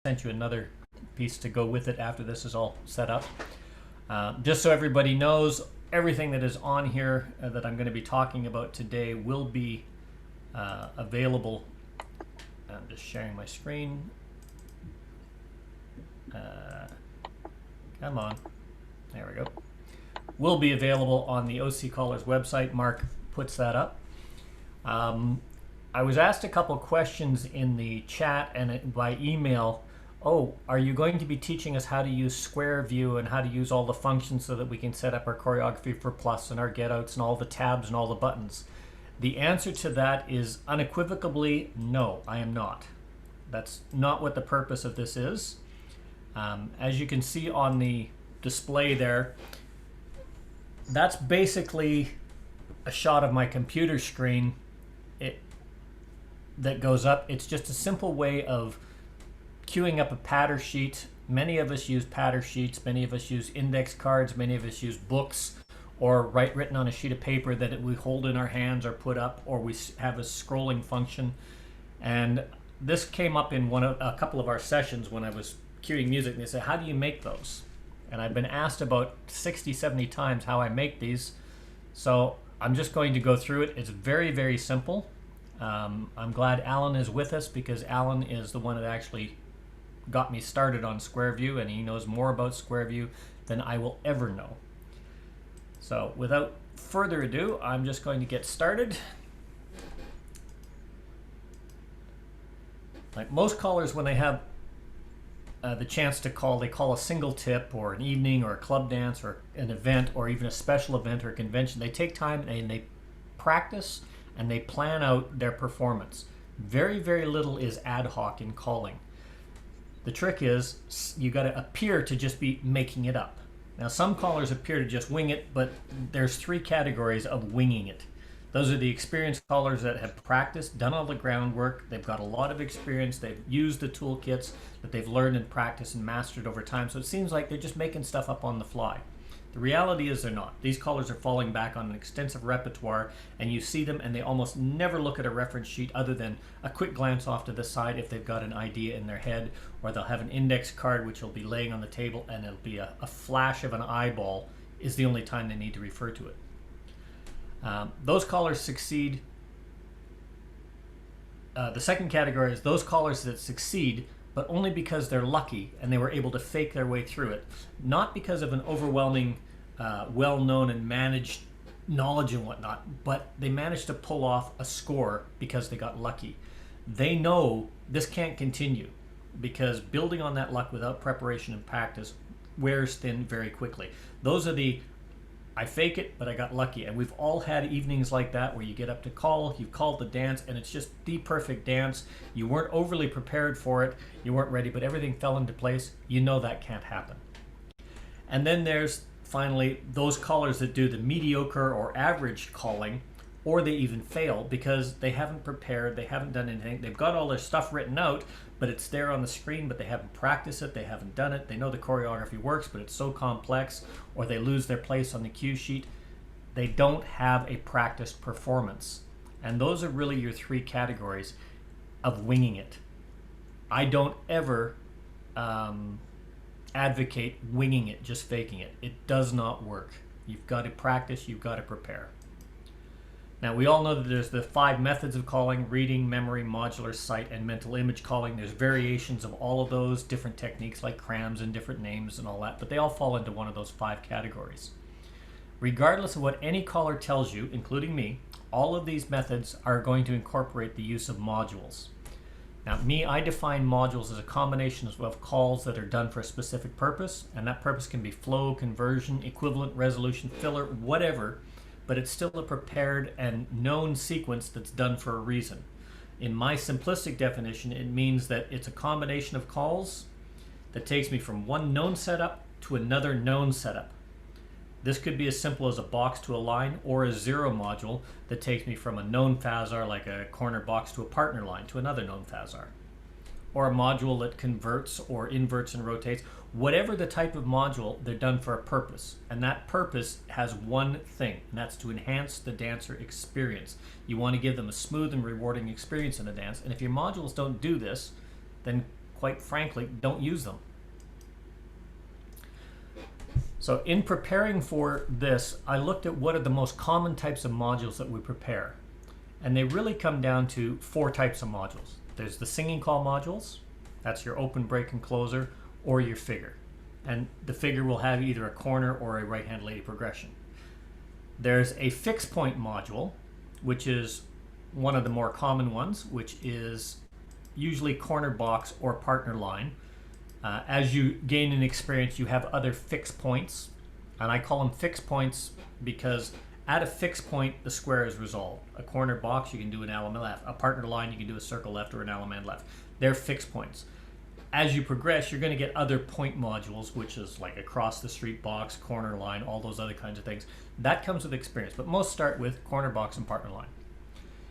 sent you another piece to go with it after this is all set up. Just so everybody knows, everything that is on here that I'm going to be talking about today will be available. I'm just sharing my screen. Come on. There we go. Will be available on the OC Callers website. Mark puts that up. I was asked a couple questions in the chat and by email. Oh, are you going to be teaching us how to use SqView and how to use all the functions so that we can set up our choreography for plus and our get-outs and all the tabs and all the buttons? The answer to that is unequivocally no, I am not. That's not what the purpose of this is. As you can see on the display there, that's basically a shot of my computer screen that goes up. It's just a simple way of queuing up a pattern sheet. Many of us use pattern sheets, many of us use index cards, many of us use books, or written on a sheet of paper that we hold in our hands or put up, or we have a scrolling function. And this came up in a couple of our sessions when I was queuing music, and they said, how do you make those? And I've been asked about 60, 70 times how I make these. So I'm just going to go through it. It's very, very simple. I'm glad Alan is with us because Alan is the one that actually got me started on SqView, and he knows more about SqView than I will ever know. So without further ado, I'm just going to get started. Like most callers, when they have the chance to call, they call a single tip or an evening or a club dance or an event or even a special event or a convention. They take time and they practice and they plan out their performance. Very, very little is ad hoc in calling. The trick is you got to appear to just be making it up. Now some callers appear to just wing it, but there's three categories of winging it. Those are the experienced callers that have practiced, done all the groundwork, they've got a lot of experience, they've used the toolkits that they've learned and practiced and mastered over time, so it seems like they're just making stuff up on the fly. The reality is they're not. These callers are falling back on an extensive repertoire, and you see them and they almost never look at a reference sheet other than a quick glance off to the side if they've got an idea in their head, or they'll have an index card which will be laying on the table and it'll be a flash of an eyeball is the only time they need to refer to it. Those callers succeed. The second category is those callers that succeed, but only because they're lucky and they were able to fake their way through it. Not because of an overwhelming, well-known and managed knowledge and whatnot, but they managed to pull off a score because they got lucky. They know this can't continue because building on that luck without preparation and practice wears thin very quickly. Those are the I fake it, but I got lucky. And we've all had evenings like that where you get up to call, you've called the dance, and it's just the perfect dance. You weren't overly prepared for it, you weren't ready, but everything fell into place. You know that can't happen. And then there's finally those callers that do the mediocre or average calling, or they even fail because they haven't prepared, they haven't done anything. They've got all their stuff written out, but it's there on the screen, but they haven't practiced it, they haven't done it. They know the choreography works, but it's so complex, or they lose their place on the cue sheet. They don't have a practiced performance. And those are really your three categories of winging it. I don't ever advocate winging it, just faking it. It does not work. You've got to practice, you've got to prepare. Now, we all know that there's the 5 methods of calling: reading, memory, modular, sight, and mental image calling. There's variations of all of those, different techniques like crams and different names and all that, but they all fall into one of those 5 categories. Regardless of what any caller tells you, including me, all of these methods are going to incorporate the use of modules. Now, I define modules as a combination of calls that are done for a specific purpose, and that purpose can be flow, conversion, equivalent, resolution, filler, whatever, but it's still a prepared and known sequence that's done for a reason. In my simplistic definition, it means that it's a combination of calls that takes me from one known setup to another known setup. This could be as simple as a box to a line, or a zero module that takes me from a known phasar like a corner box to a partner line to another known phasar. Or a module that converts or inverts and rotates. Whatever the type of module, they're done for a purpose. And that purpose has one thing, and that's to enhance the dancer experience. You want to give them a smooth and rewarding experience in a dance. And if your modules don't do this, then quite frankly, don't use them. So in preparing for this, I looked at what are the most common types of modules that we prepare. And they really come down to 4 types of modules. There's the singing call modules. That's your open, break, and closer, or your figure. And the figure will have either a corner or a right-hand lady progression. There's a fixed point module, which is one of the more common ones, which is usually corner box or partner line. As you gain an experience, you have other fixed points, and I call them fixed points because at a fixed point, the square is resolved. A corner box, you can do an element left. A partner line, you can do a circle left or an element left. They're fixed points. As you progress, you're going to get other point modules, which is like across the street box, corner line, all those other kinds of things. That comes with experience, but most start with corner box and partner line.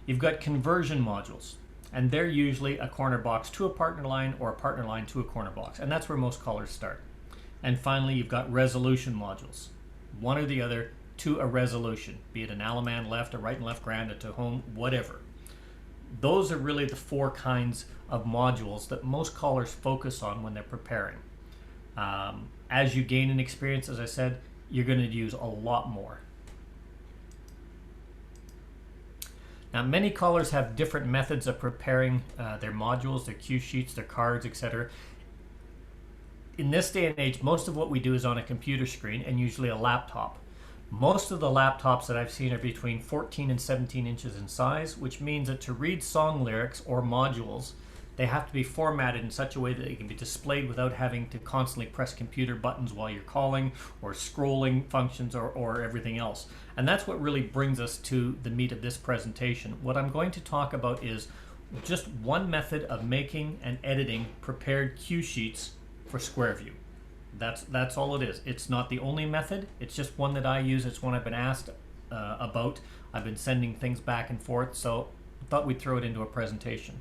You've got conversion modules, and they're usually a corner box to a partner line or a partner line to a corner box, and that's where most callers start. And finally, you've got resolution modules, one or the other to a resolution, be it an Alaman left, a right and left grand, a to home, whatever. Those are really the 4 kinds of modules that most callers focus on when they're preparing. As you gain an experience, as I said, you're going to use a lot more. Now, many callers have different methods of preparing their modules, their cue sheets, their cards, etc. In this day and age, most of what we do is on a computer screen and usually a laptop. Most of the laptops that I've seen are between 14 and 17 inches in size, which means that to read song lyrics or modules, they have to be formatted in such a way that they can be displayed without having to constantly press computer buttons while you're calling or scrolling functions or everything else. And that's what really brings us to the meat of this presentation. What I'm going to talk about is just one method of making and editing prepared cue sheets for SqView. That's all it is. It's not the only method. It's just one that I use. It's one I've been asked about. I've been sending things back and forth, so I thought we'd throw it into a presentation.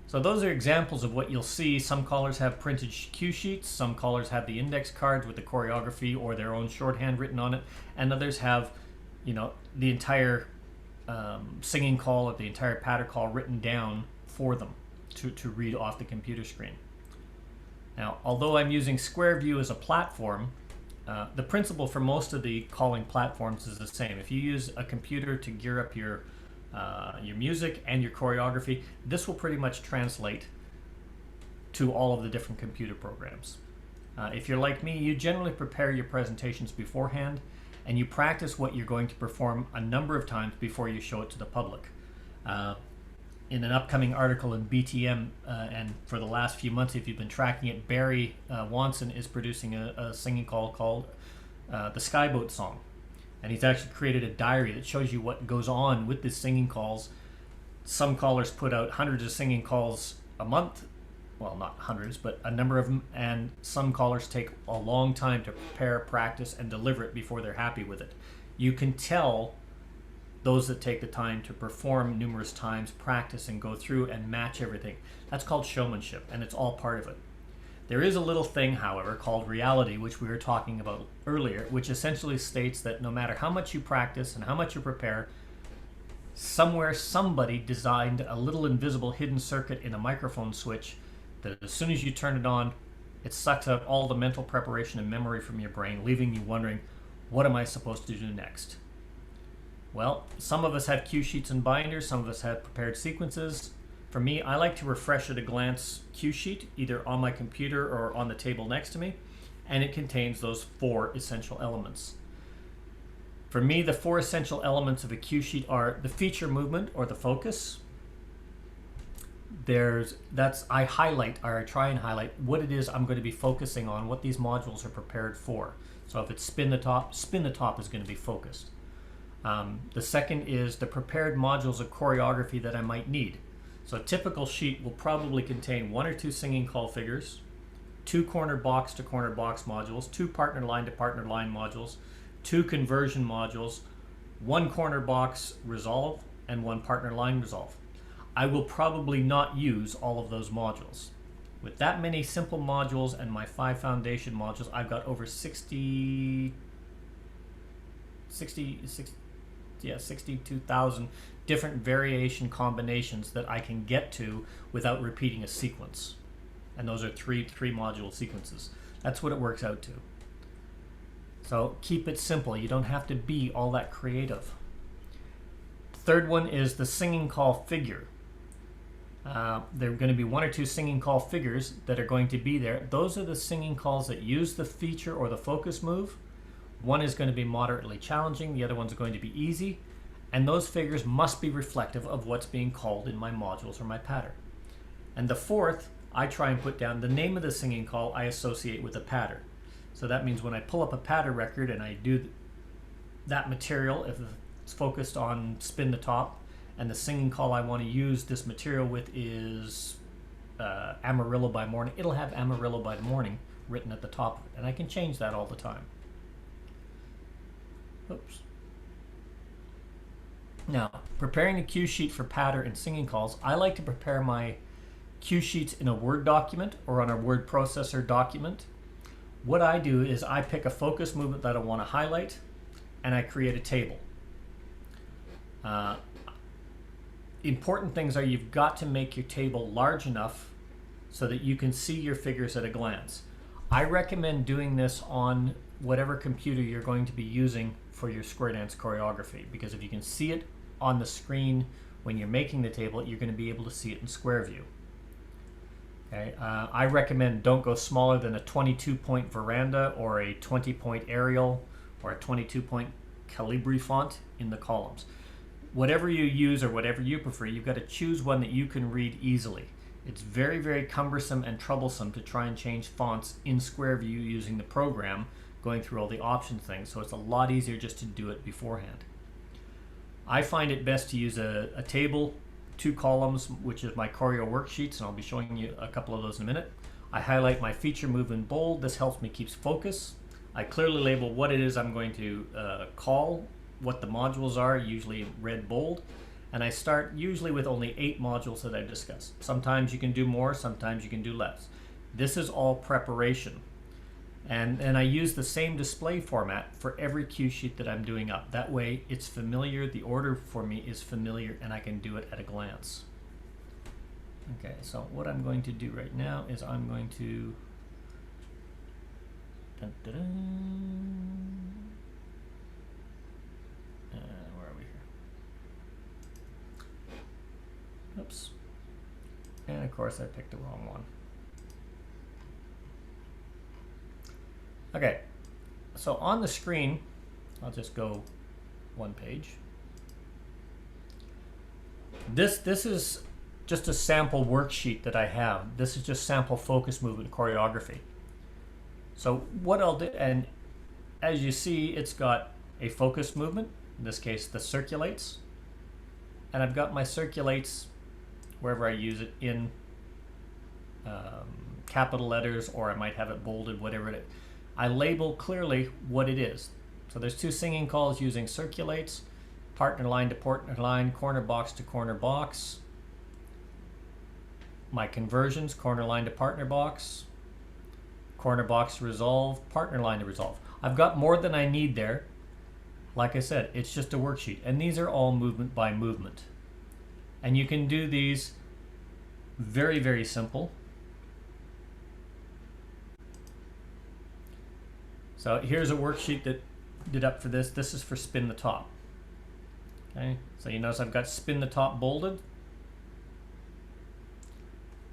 So those are examples of what you'll see. Some callers have printed cue sheets. Some callers have the index cards with the choreography or their own shorthand written on it, and others have, the entire singing call or the entire patter call written down for them to read off the computer screen. Now, although I'm using SqView as a platform, the principle for most of the calling platforms is the same. If you use a computer to gear up your music and your choreography, this will pretty much translate to all of the different computer programs. If you're like me, you generally prepare your presentations beforehand and you practice what you're going to perform a number of times before you show it to the public. In an upcoming article in BTM, and for the last few months, if you've been tracking it, Barry Wanson is producing a singing call called the Skyboat Song. And he's actually created a diary that shows you what goes on with the singing calls. Some callers put out hundreds of singing calls a month. Well, not hundreds, but a number of them. And some callers take a long time to prepare, practice, and deliver it before they're happy with it. You can tell those that take the time to perform numerous times, practice, and go through and match everything. That's called showmanship, and it's all part of it. There is a little thing, however, called reality, which we were talking about earlier, which essentially states that no matter how much you practice and how much you prepare, somewhere somebody designed a little invisible hidden circuit in a microphone switch that as soon as you turn it on, it sucks out all the mental preparation and memory from your brain, leaving you wondering, what am I supposed to do next? Well, some of us have cue sheets and binders, some of us have prepared sequences. For me, I like to refresh at a glance cue sheet, either on my computer or on the table next to me, and it contains those 4 essential elements. For me, the 4 essential elements of a cue sheet are the feature movement or the focus. I highlight, or I try and highlight what it is I'm going to be focusing on, what these modules are prepared for. So if it's spin the top is going to be focused. The second is the prepared modules of choreography that I might need. So a typical sheet will probably contain 1 or 2 singing call figures, 2 corner box to corner box modules, 2 partner line to partner line modules, 2 conversion modules, 1 corner box resolve, and 1 partner line resolve. I will probably not use all of those modules. With that many simple modules and my 5 foundation modules, I've got over 62,000 different variation combinations that I can get to without repeating a sequence. And those are three module sequences. That's what it works out to. So keep it simple. You don't have to be all that creative. Third one is the singing call figure. There are going to be one or two singing call figures that are going to be there. Those are the singing calls that use the feature or the focus move. One is going to be moderately challenging, the other one's going to be easy, and those figures must be reflective of what's being called in my modules or my pattern. And the fourth, I try and put down the name of the singing call I associate with a pattern. So that means when I pull up a pattern record and I do that material, if it's focused on spin the top, and the singing call I want to use this material with is Amarillo by Morning, it'll have Amarillo by Morning written at the top of it, and I can change that all the time. Oops. Now, preparing the cue sheet for pattern and singing calls, I like to prepare my cue sheets in a Word document or on a word processor document. What I do is I pick a focus movement that I want to highlight, and I create a table. Important things are you've got to make your table large enough so that you can see your figures at a glance. I recommend doing this on whatever computer you're going to be using for your square dance choreography, because if you can see it on the screen when you're making the table, you're going to be able to see it in SqView. Okay, I recommend don't go smaller than a 22-point veranda or a 20-point Arial or a 22-point Calibri font in the columns. Whatever you use or whatever you prefer, you've got to choose one that you can read easily. It's very, very cumbersome and troublesome to try and change fonts in SqView using the program, going through all the option things, so it's a lot easier just to do it beforehand. I find it best to use a table, 2 columns, which is my choreo worksheets, and I'll be showing you a couple of those in a minute. I highlight my feature move in bold. This helps me keep focus. I clearly label what it is I'm going to call, what the modules are, usually red bold, and I start usually with only 8 modules that I've discussed. Sometimes you can do more, sometimes you can do less. This is all preparation. And I use the same display format for every cue sheet that I'm doing up. That way it's familiar, the order for me is familiar, and I can do it at a glance. Okay, so what I'm going to do right now is I'm going to where are we here? Oops. And of course I picked the wrong one. Okay, so on the screen, I'll just go one page. This is just a sample worksheet that I have. This is just sample focus movement choreography. So what I'll do, and as you see, it's got a focus movement, in this case the circulates, and I've got my circulates wherever I use it in capital letters, or I might have it bolded, whatever it is. I label clearly what it is. So there's 2 singing calls using circulates, partner line to partner line, corner box to corner box. My conversions, corner line to partner box, corner box to resolve, partner line to resolve. I've got more than I need there. Like I said, it's just a worksheet, and these are all movement by movement. And you can do these very, very simple. So here's a worksheet that did up for this. This is for spin the top. Okay, so you notice I've got spin the top bolded,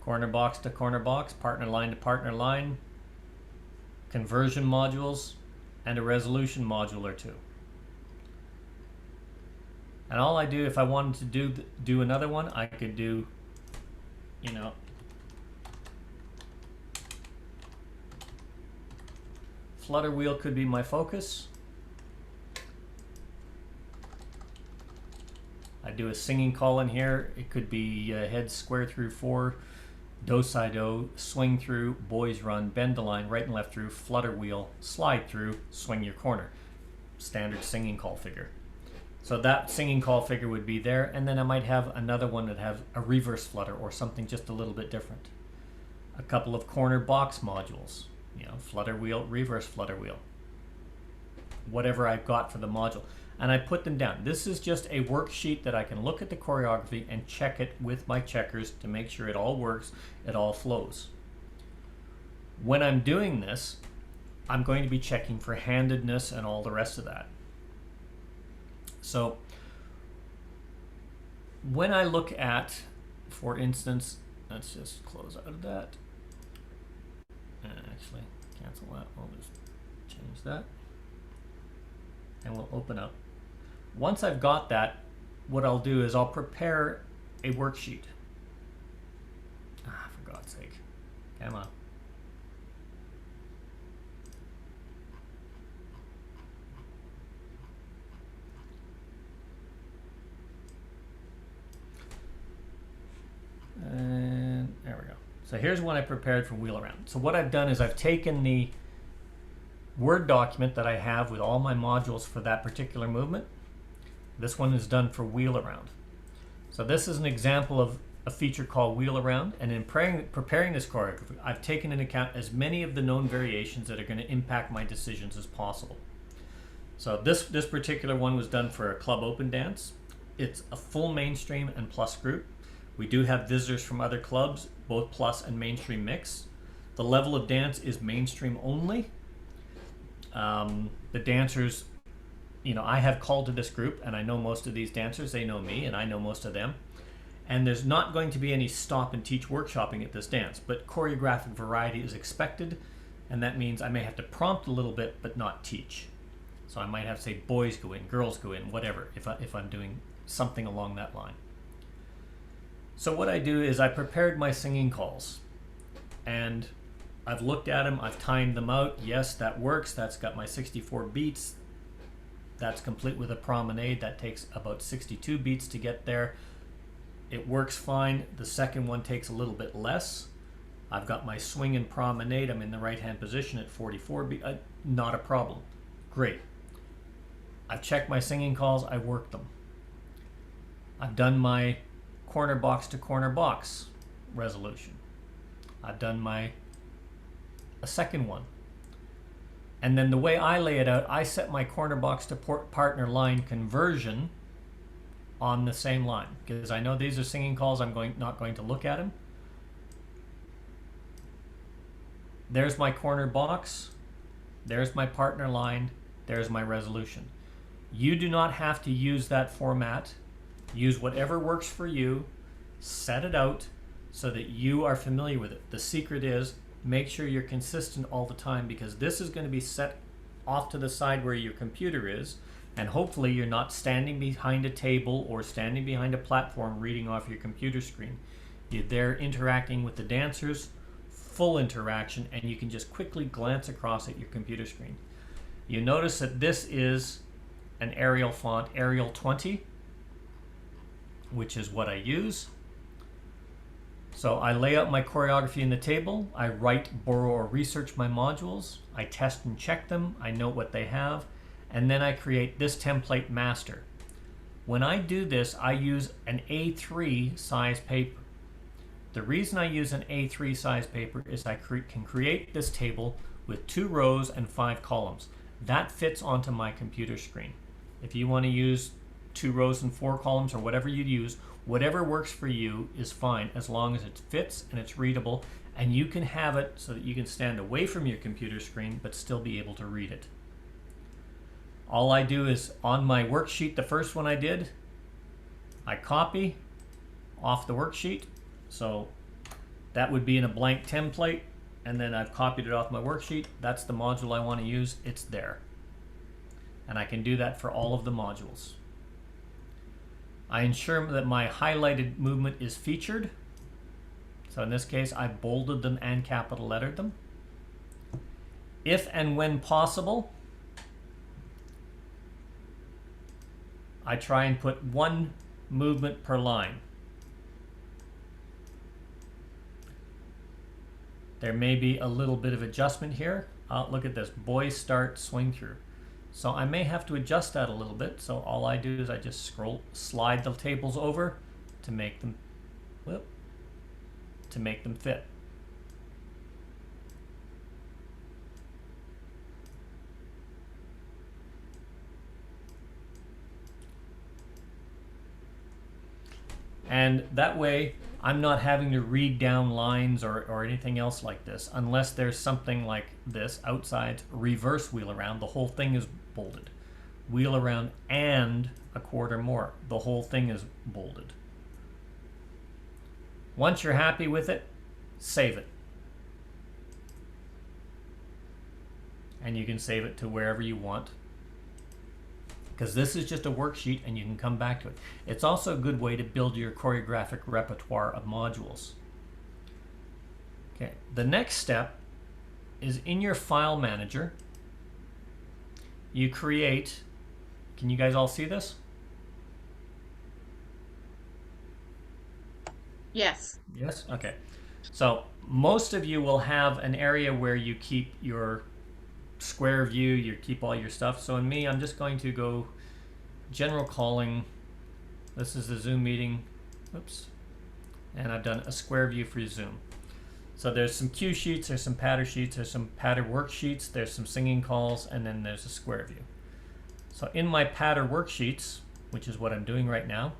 corner box to corner box, partner line to partner line, conversion modules, and a resolution module or 2. And all I do, if I wanted to do another one, I could do, you know, flutter wheel could be my focus. I do a singing call in here. It could be head square through 4, do side do, swing through, boys run, bend the line, right and left through, flutter wheel, slide through, swing your corner. Standard singing call figure. So that singing call figure would be there, and then I might have another one that has a reverse flutter or something just a little bit different. A couple of corner box modules. You know, flutter wheel, reverse flutter wheel, whatever I've got for the module, and I put them down. This is just a worksheet that I can look at the choreography and check it with my checkers to make sure it all works, it all flows. When I'm doing this, I'm going to be checking for handedness and all the rest of that. So when I look at, for instance, let's just close out of that. Actually, cancel that. I'll just change that. And we'll open up. Once I've got that, what I'll do is I'll prepare a worksheet. For God's sake. Come on. And there we go. So here's one I prepared for wheel around. So what I've done is I've taken the Word document that I have with all my modules for that particular movement. This one is done for wheel around. So this is an example of a feature called wheel around, and in preparing this choreography, I've taken into account as many of the known variations that are going to impact my decisions as possible. So this particular one was done for a club open dance. It's a full mainstream and plus group. We do have visitors from other clubs, both plus and mainstream mix. The level of dance is mainstream only. The dancers, I have called to this group, and I know most of these dancers. They know me, and I know most of them. And there's not going to be any stop and teach workshopping at this dance, but choreographic variety is expected, and that means I may have to prompt a little bit, but not teach. So I might have to say boys go in, girls go in, whatever, if I'm doing something along that line. So what I do is I prepared my singing calls, and I've looked at them, I've timed them out. Yes, that works. That's got my 64 beats. That's complete with a promenade. That takes about 62 beats to get there. It works fine. The second one takes a little bit less. I've got my swing and promenade. I'm in the right hand position at 44 beats. Not a problem. Great. I've checked my singing calls. I worked them. I've done my corner box to corner box resolution. I've done a second one. And then the way I lay it out, I set my corner box to partner line conversion on the same line, because I know these are singing calls. I'm not going to look at them. There's my corner box. There's my partner line. There's my resolution. You do not have to use that format. Use whatever works for you. Set it out so that you are familiar with it. The secret is make sure you're consistent all the time, because this is going to be set off to the side where your computer is, and hopefully you're not standing behind a table or standing behind a platform reading off your computer screen. You're there interacting with the dancers, full interaction, and you can just quickly glance across at your computer screen. You notice that this is an Arial font, Arial 20, which is what I use. So I lay out my choreography in the table. I write, borrow, or research my modules. I test and check them. I note what they have. And then I create this template master. When I do this, I use an A3 size paper. The reason I use an A3 size paper is I can create this table with 2 rows and 5 columns. That fits onto my computer screen. If you want to use 2 rows and 4 columns or whatever you use, whatever works for you is fine, as long as it fits and it's readable, and you can have it so that you can stand away from your computer screen but still be able to read it. All I do is on my worksheet, the first one I did, I copy off the worksheet. So that would be in a blank template, and then I've copied it off my worksheet. That's the module I want to use. It's there. And I can do that for all of the modules. I ensure that my highlighted movement is featured. So in this case, I bolded them and capital lettered them. If and when possible, I try and put 1 movement per line. There may be a little bit of adjustment here. Look at this, boys start, swing through. So I may have to adjust that a little bit. So all I do is I just slide the tables over to make them, fit. And that way I'm not having to read down lines or anything else like this unless there's something like this outside reverse wheel around. The whole thing is bolded. Wheel around and a quarter more. The whole thing is bolded. Once you're happy with it, save it. And you can save it to wherever you want, because this is just a worksheet and you can come back to it. It's also a good way to build your choreographic repertoire of modules. Okay, the next step is in your file manager, you create, can you guys all see this? Yes. Yes? Okay. So most of you will have an area where you keep your square view, you keep all your stuff. So in me, I'm just going to go general calling. This is the Zoom meeting. Oops. And I've done a square view for Zoom. So there's some cue sheets, there's some patter sheets, there's some patter worksheets, there's some singing calls, and then there's a square view. So in my patter worksheets, which is what I'm doing right now,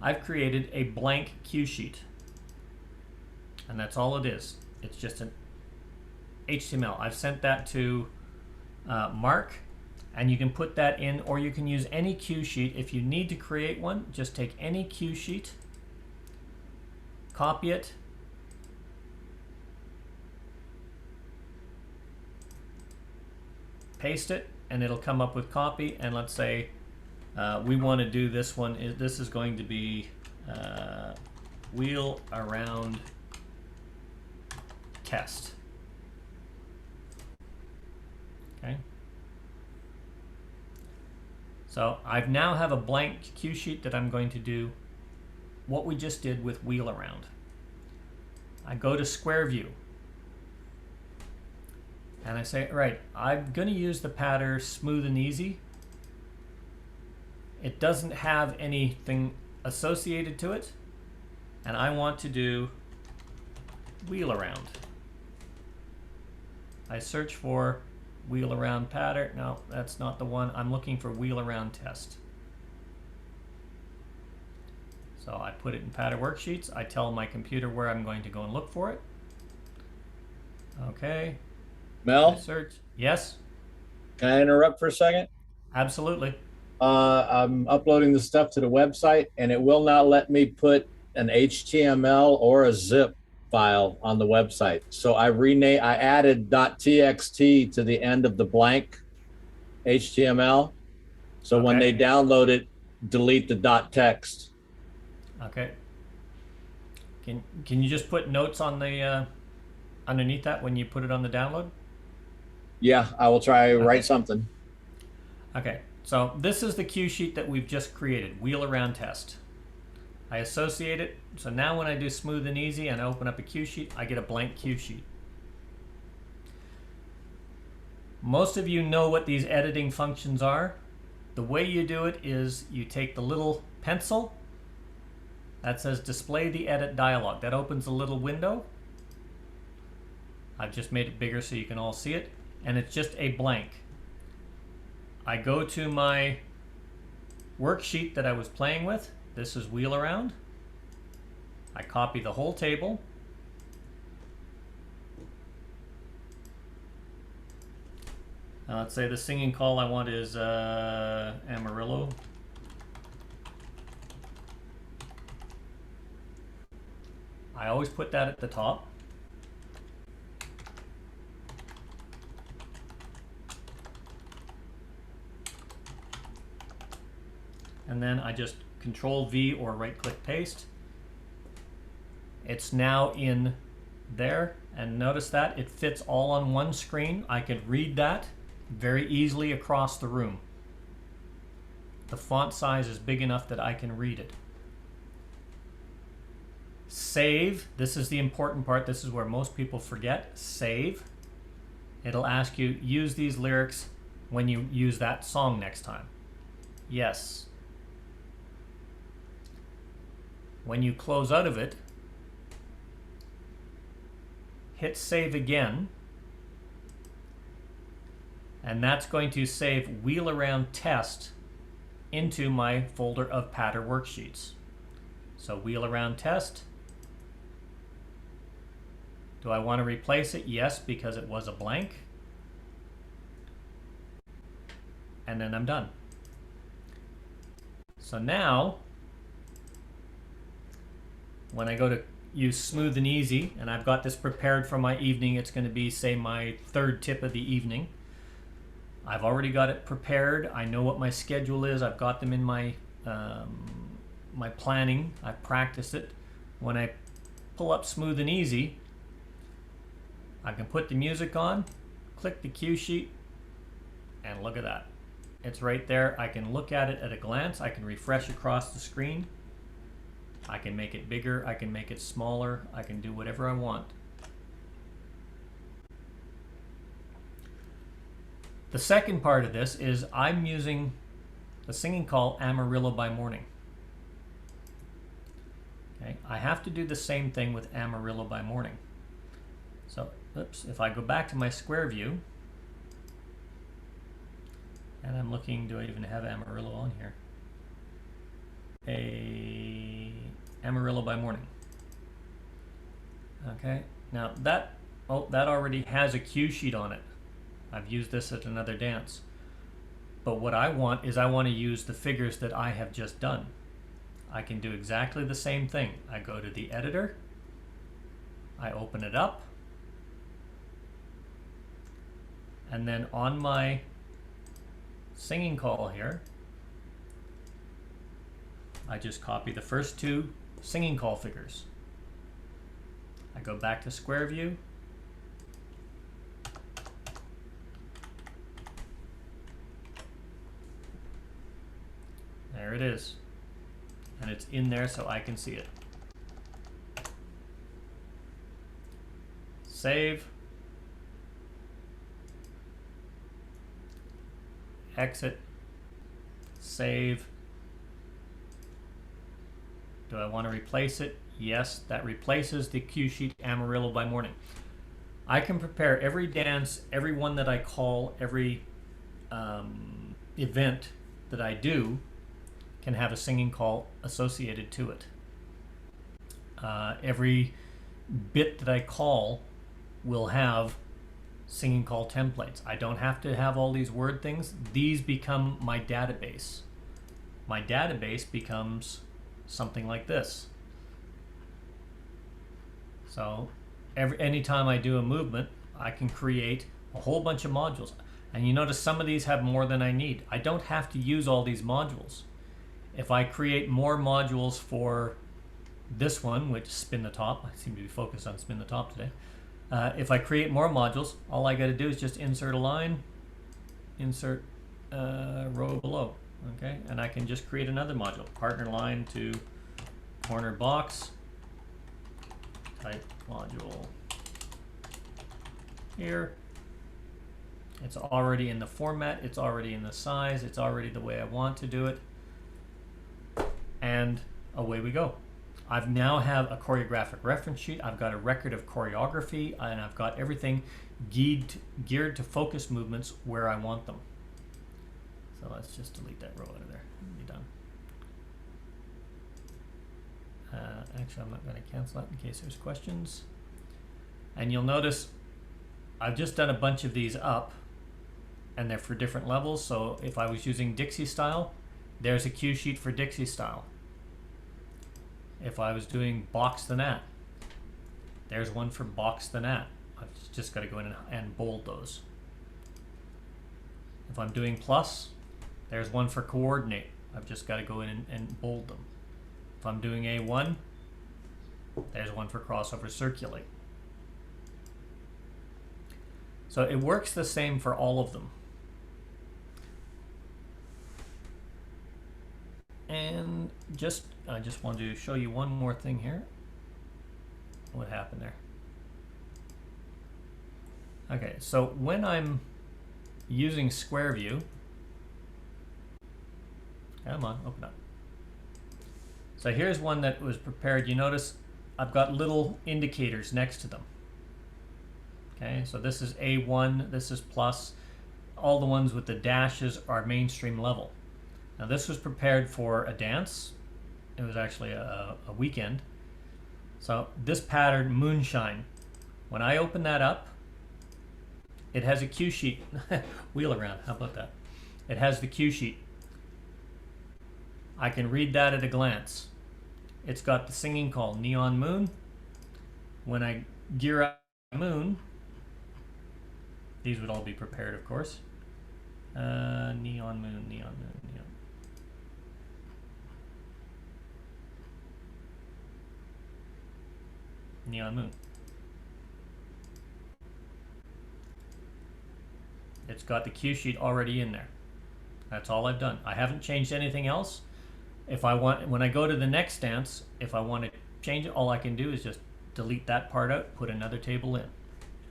I've created a blank cue sheet. And that's all it is. It's just an HTML. I've sent that to Mark, and you can put that in, or you can use any cue sheet. If you need to create one, just take any cue sheet, copy it, paste it, and it'll come up with copy. And let's say we want to do this one. This is going to be wheel around test. Okay. So I now have a blank cue sheet that I'm going to do what we just did with wheel around. I go to square view and I say, right, I'm going to use the pattern smooth and easy. It doesn't have anything associated to it, and I want to do wheel around. I search for wheel around pattern. No, that's not the one. I'm looking for wheel around test. So I put it in pattern worksheets. I tell my computer where I'm going to go and look for it. Okay. Mel, Search. Yes, can I interrupt for a second? absolutely. I'm uploading the stuff to the website, and it will not let me put an HTML or a zip file on the website. So I added .txt to the end of the blank HTML. So when they download it, delete the .text. Okay. Can you just put notes on the underneath that when you put it on the download? Yeah, I will try write something. Okay. So this is the cue sheet that we've just created, wheel around test. I associate it. So now when I do smooth and easy and I open up a cue sheet, I get a blank cue sheet. Most of you know what these editing functions are. The way you do it is you take the little pencil that says display the edit dialog. That opens a little window. I've just made it bigger so you can all see it. And it's just a blank. I go to my worksheet that I was playing with. This is wheel around. I copy the whole table. Let's say the singing call I want is Amarillo. I always put that at the top. And then I just Control V or right click paste. It's now in there, and notice that it fits all on one screen. I can read that very easily across the room. The font size is big enough that I can read it. Save. This is the important part. This is where most people forget. Save. It'll ask you, use these lyrics when you use that song next time. Yes. When you close out of it, hit save again, and that's going to save wheel around test into my folder of pattern worksheets. So wheel around test, Do I want to replace it? Yes, because it was a blank. And then I'm done. So now, when I go to use smooth and easy, and I've got this prepared for my evening, it's going to be, say, my third tip of the evening. I've already got it prepared. I know what my schedule is. I've got them in my my planning. I've practiced it. When I pull up smooth and easy, I can put the music on, click the cue sheet, and look at that. It's right there. I can look at it at a glance. I can refresh across the screen. I can make it bigger. I can make it smaller. I can do whatever I want. The second part of this is I'm using the singing call Amarillo by Morning. Okay, I have to do the same thing with Amarillo by Morning. So, oops, if I go back to my SqView, and I'm looking, do I even have Amarillo on here? Amarillo by Morning. Okay, now that already has a cue sheet on it. I've used this at another dance. But what I want is I want to use the figures that I have just done. I can do exactly the same thing. I go to the editor, I open it up, and then on my singing call here, I just copy the first two singing call figures. I go back to SqView, there it is, and it's in there so I can see it. Save, exit, save. Do I want to replace it? Yes, that replaces the cue sheet Amarillo by Morning. I can prepare every dance, every one that I call, every event that I do can have a singing call associated to it. Every bit that I call will have singing call templates. I don't have to have all these word things. These become my database. My database becomes something like this. So anytime I do a movement, I can create a whole bunch of modules. And you notice some of these have more than I need. I don't have to use all these modules. If I create more modules for this one, which is spin the top, I seem to be focused on spin the top today. If I create more modules, all I got to do is just insert a line, insert row below, okay? And I can just create another module, partner line to corner box, type module here. It's already in the format, it's already in the size, it's already the way I want to do it. And away we go. I've now have a choreographic reference sheet, I've got a record of choreography, and I've got everything geared to focus movements where I want them. So let's just delete that row out of there and be done. Actually, I'm not going to cancel that in case there's questions. And you'll notice I've just done a bunch of these up, and they're for different levels. So if I was using Dixie style, there's a cue sheet for Dixie style. If I was doing box the nat, there's one for box the nat. I've just got to go in and bold those. If I'm doing plus, there's one for coordinate. I've just got to go in and bold them. If I'm doing A1, there's one for crossover circulate. So it works the same for all of them. And I just wanted to show you one more thing here. What happened there? Okay, so when I'm using SqView, come on, open up. So here's one that was prepared. You notice I've got little indicators next to them. Okay, so this is A1, this is plus. All the ones with the dashes are mainstream level. Now this was prepared for a dance. It was actually a weekend. So this pattern, Moonshine, When I open that up, it has a cue sheet. Wheel around, how about that? It has the cue sheet. I can read that at a glance. It's got the singing call, Neon Moon. When I gear up Moon, these would all be prepared, of course. Neon Moon, Neon Moon, Neon. Neon Moon. It's got the cue sheet already in there. That's all I've done. I haven't changed anything else. If I want, when I go to the next dance, if I want to change it, all I can do is just delete that part out, put another table in.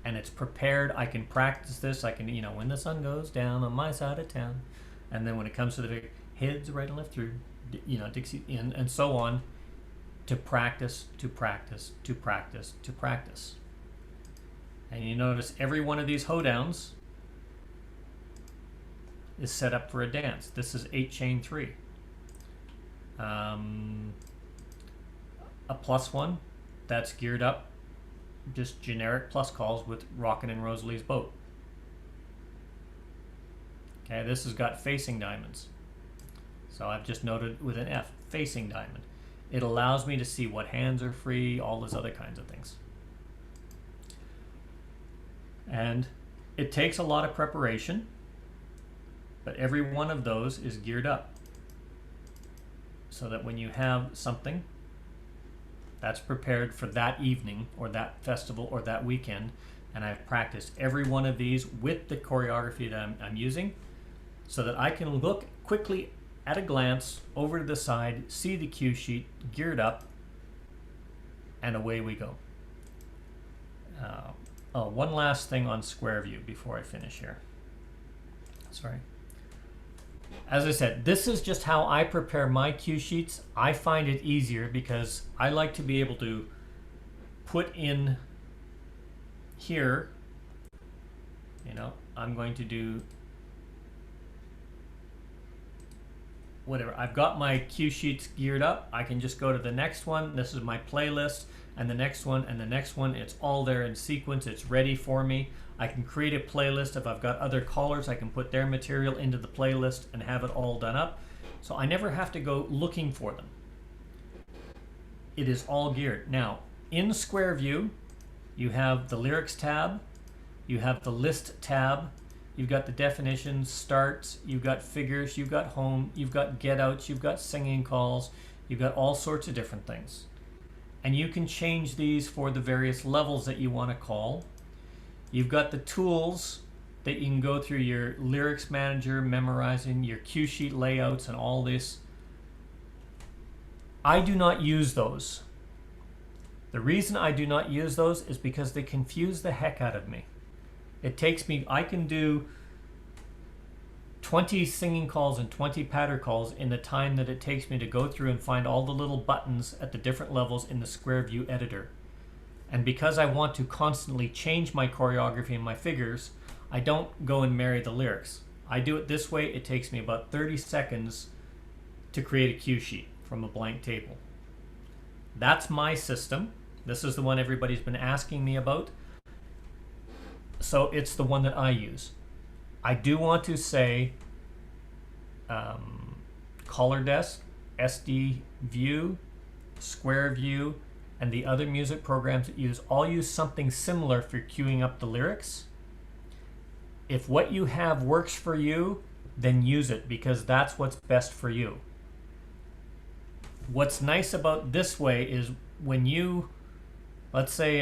And it's prepared. I can practice this. I can, you know, when the sun goes down on my side of town. And then when it comes to the heads right and left through, you know, Dixie, and so on, to practice, to practice, to practice, to practice. And you notice every one of these hoedowns is set up for a dance. This is 8 chain 3. A plus one, that's geared up, just generic plus calls with Rockin' and Rosalie's Boat. Okay, this has got facing diamonds. So I've just noted with an F, facing diamond. It allows me to see what hands are free, all those other kinds of things. And it takes a lot of preparation, but every one of those is geared up so that when you have something that's prepared for that evening or that festival or that weekend, and I've practiced every one of these with the choreography that I'm using, so that I can look quickly at a glance over to the side, see the cue sheet geared up, and away we go. One last thing on SqView before I finish here. Sorry. As I said, this is just how I prepare my cue sheets. I find it easier because I like to be able to put in here, you know, I'm going to do whatever. I've got my cue sheets geared up. I can just go to the next one. This is my playlist, and the next one, and the next one. It's all there in sequence. It's ready for me. I can create a playlist. If I've got other callers, I can put their material into the playlist and have it all done up. So I never have to go looking for them. It is all geared. Now, in SqView, you have the lyrics tab, you have the list tab, you've got the definitions, starts, you've got figures, you've got home, you've got get outs, you've got singing calls, you've got all sorts of different things. And you can change these for the various levels that you want to call. You've got the tools that you can go through your lyrics manager, memorizing your cue sheet layouts and all this. I do not use those. The reason I do not use those is because they confuse the heck out of me. It takes me, I can do 20 singing calls and 20 patter calls in the time that it takes me to go through and find all the little buttons at the different levels in the SqView editor. And because I want to constantly change my choreography and my figures, I don't go and marry the lyrics. I do it this way. It takes me about 30 seconds to create a cue sheet from a blank table. That's my system. This is the one everybody's been asking me about. So it's the one that I use. I do want to say Color Desk, SqView, SqView, and the other music programs that all use something similar for queuing up the lyrics. If what you have works for you, then use it, because that's what's best for you. What's nice about this way is when you, let's say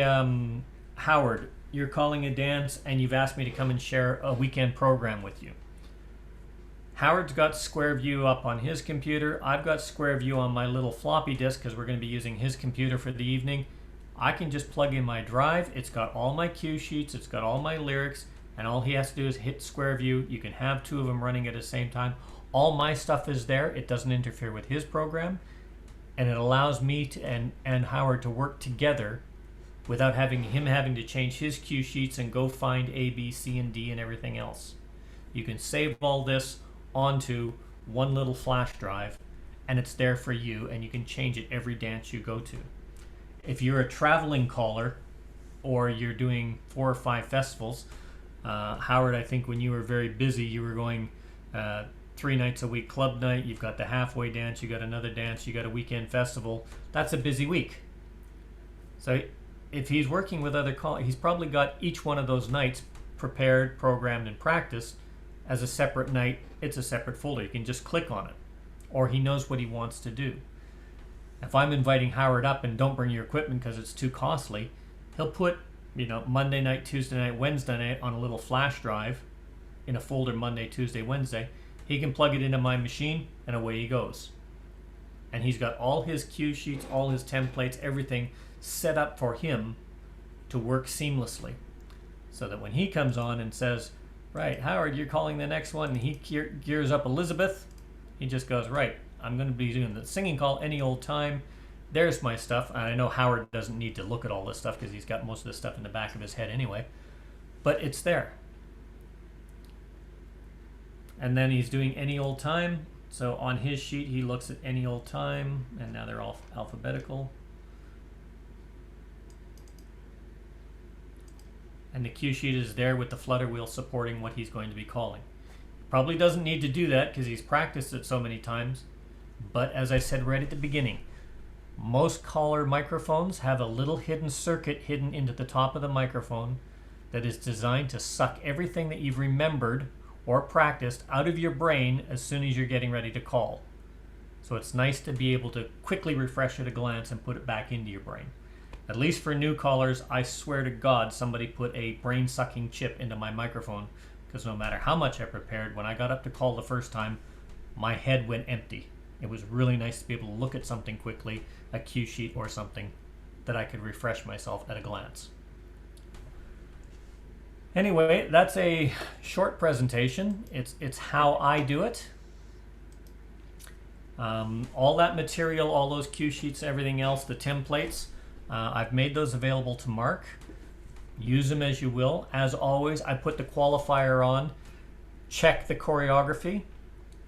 Howard, you're calling a dance and you've asked me to come and share a weekend program with you. Howard's got SqView up on his computer. I've got SqView on my little floppy disk because we're going to be using his computer for the evening. I can just plug in my drive. It's got all my cue sheets. It's got all my lyrics. And all he has to do is hit SqView. You can have two of them running at the same time. All my stuff is there. It doesn't interfere with his program. And it allows me to, and Howard to work together without him having to change his cue sheets and go find A, B, C, and D and everything else. You can save all this onto one little flash drive, and it's there for you, and you can change it every dance you go to. If you're a traveling caller, or you're doing 4 or 5 festivals. Howard, I think when you were very busy, you were going 3 nights a week club night. You've got the halfway dance, you got another dance, you got a weekend festival. That's a busy week. So if he's working with other he's probably got each one of those nights prepared, programmed, and practiced as a separate night. It's a separate folder. You can just click on it, or he knows what he wants to do. If I'm inviting Howard up and don't bring your equipment because it's too costly, he'll put, Monday night, Tuesday night, Wednesday night on a little flash drive in a folder Monday, Tuesday, Wednesday. He can plug it into my machine and away he goes. And he's got all his cue sheets, all his templates, everything set up for him to work seamlessly. So that when he comes on and says, right, Howard, you're calling the next one, and he gears up Elizabeth, he just goes, right, I'm going to be doing the singing call any old time. There's my stuff. And I know Howard doesn't need to look at all this stuff because he's got most of this stuff in the back of his head anyway. But it's there. And then he's doing any old time. So on his sheet, he looks at any old time. And now they're all alphabetical. And the cue sheet is there with the flutter wheel supporting what he's going to be calling. Probably doesn't need to do that because he's practiced it so many times. But as I said right at the beginning, most caller microphones have a little hidden circuit hidden into the top of the microphone that is designed to suck everything that you've remembered or practiced out of your brain as soon as you're getting ready to call. So it's nice to be able to quickly refresh at a glance and put it back into your brain. At least for new callers, I swear to God somebody put a brain-sucking chip into my microphone, because no matter how much I prepared, when I got up to call the first time, my head went empty. It was really nice to be able to look at something quickly, a cue sheet or something, that I could refresh myself at a glance. Anyway, that's a short presentation. It's how I do it. All that material, all those cue sheets, everything else, the templates, I've made those available to Mark. Use them as you will. As always, I put the qualifier on. Check the choreography,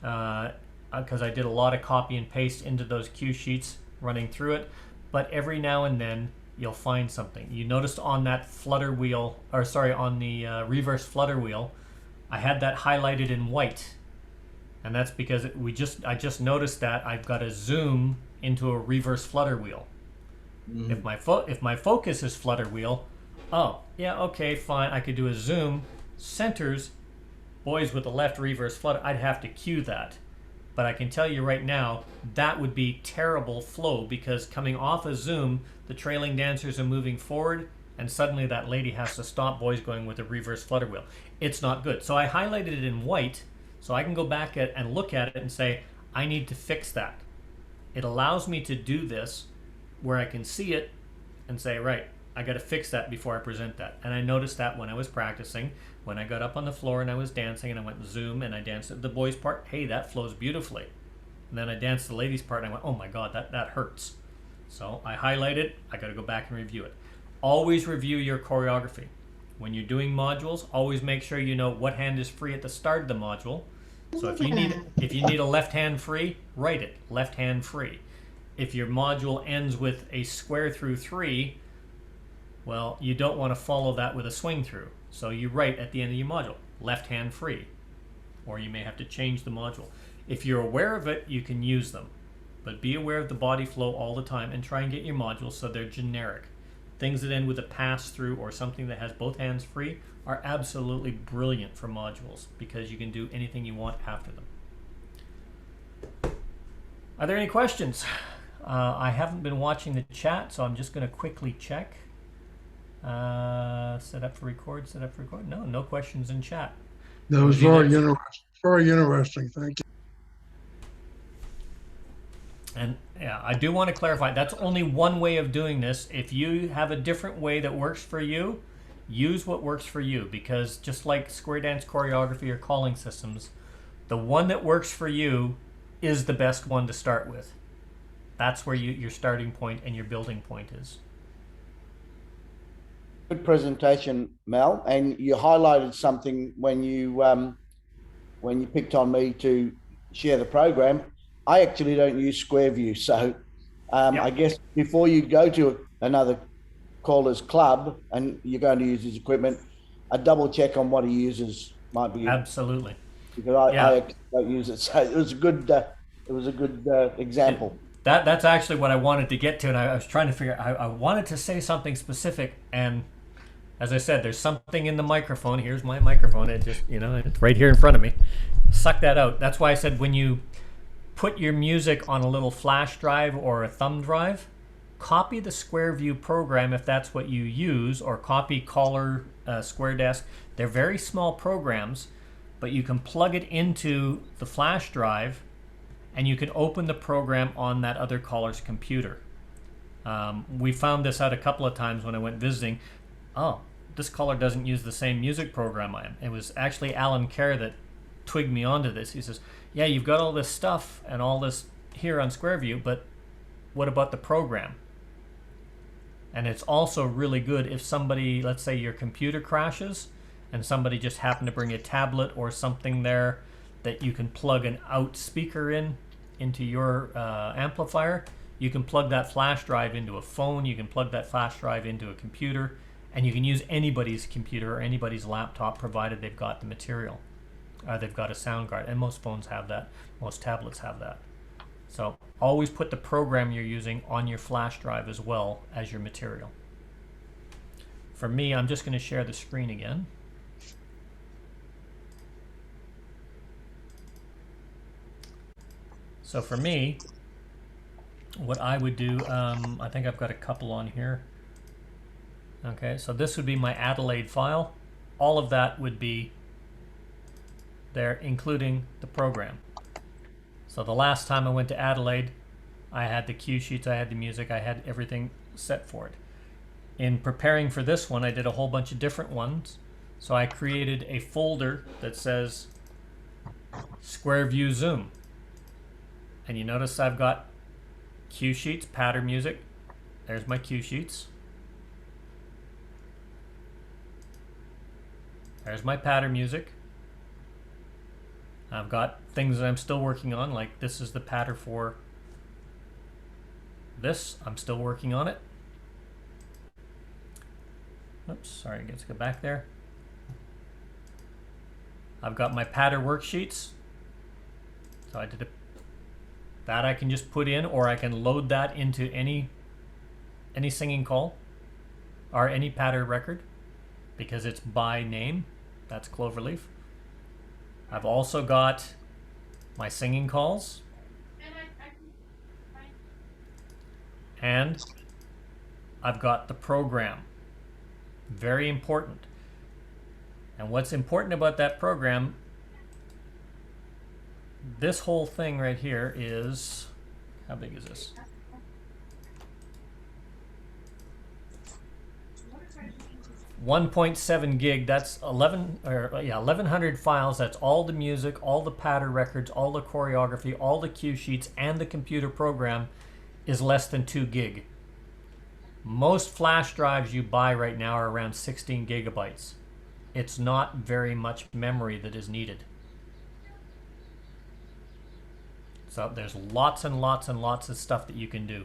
because I did a lot of copy and paste into those cue sheets running through it. But every now and then, you'll find something. You noticed on that flutter wheel, or sorry, on the reverse flutter wheel, I had that highlighted in white. And that's because I just noticed that I've got a zoom into a reverse flutter wheel. Mm-hmm. If my focus is flutter wheel, oh yeah, okay, fine, I could do a zoom, centers, boys with the left reverse flutter, I'd have to cue that. But I can tell you right now, that would be terrible flow, because coming off a zoom, the trailing dancers are moving forward, and suddenly that lady has to stop boys going with a reverse flutter wheel. It's not good. So I highlighted it in white, so I can go back and look at it and say, I need to fix that. It allows me to do this where I can see it and say, right, I got to fix that before I present that. And I noticed that when I was practicing, when I got up on the floor and I was dancing and I went zoom and I danced at the boys' part, hey, that flows beautifully. And then I danced the ladies' part and I went, oh my God, that hurts. So I highlight it, I got to go back and review it. Always review your choreography. When you're doing modules, always make sure you know what hand is free at the start of the module. So if you need a left hand free, write it, left hand free. If your module ends with a square through 3, well, you don't want to follow that with a swing through. So you write at the end of your module, left hand free. Or you may have to change the module. If you're aware of it, you can use them. But be aware of the body flow all the time and try and get your modules so they're generic. Things that end with a pass through or something that has both hands free are absolutely brilliant for modules, because you can do anything you want after them. Are there any questions? I haven't been watching the chat, so I'm just going to quickly check. Set up for record, set up for record. No questions in chat. That was very interesting. Very interesting. Thank you. And yeah, I do want to clarify, that's only one way of doing this. If you have a different way that works for you, use what works for you, because just like square dance choreography or calling systems, the one that works for you is the best one to start with. That's where your starting point and your building point is. Good presentation, Mel, and you highlighted something when you picked on me to share the program. I actually don't use SqView, so I guess before you go to another caller's club and you're going to use his equipment, a double check on what he uses might be Absolutely. because I Yeah. don't use it. So it was a good example. That's actually what I wanted to get to, and I was trying to figure. I wanted to say something specific, and as I said, there's something in the microphone. Here's my microphone. It just, it's right here in front of me. Suck that out. That's why I said when you put your music on a little flash drive or a thumb drive, copy the SqView program if that's what you use, or copy Caller, Square Desk. They're very small programs, but you can plug it into the flash drive and you can open the program on that other caller's computer. We found this out a couple of times when I went visiting. Oh, this caller doesn't use the same music program I am. It was actually Alan Kerr that twigged me onto this. He says, yeah, you've got all this stuff and all this here on SqView, but what about the program? And it's also really good if somebody, let's say your computer crashes and somebody just happened to bring a tablet or something there that you can plug an out speaker into your amplifier. You can plug that flash drive into a phone, you can plug that flash drive into a computer, and you can use anybody's computer or anybody's laptop provided they've got the material. They've got a sound card, and most phones have that, most tablets have that. So always put the program you're using on your flash drive as well as your material. For me, I'm just going to share the screen again. So for me, what I would do, I think I've got a couple on here. Okay, so this would be my Adelaide file. All of that would be there, including the program. So the last time I went to Adelaide, I had the cue sheets, I had the music, I had everything set for it. In preparing for this one, I did a whole bunch of different ones. So I created a folder that says SqView Zoom. And you notice I've got cue sheets, pattern music. There's my cue sheets. There's my pattern music. I've got things that I'm still working on, like this is the pattern for this. I'm still working on it. Oops, sorry, let's go back there. I've got my pattern worksheets. So I did that I can just put in, or I can load that into any singing call or any pattern record because it's by name. That's Cloverleaf. I've also got my singing calls, and I've got the program. Very important. And what's important about that program, this whole thing right here is, how big is this? .7 gig. That's 1100 files. That's all the music, all the pattern records, all the choreography, all the cue sheets, and the computer program is less than 2 gig. Most flash drives you buy right now are around 16 gigabytes. It's not very much memory that is needed. So there's lots and lots and lots of stuff that you can do.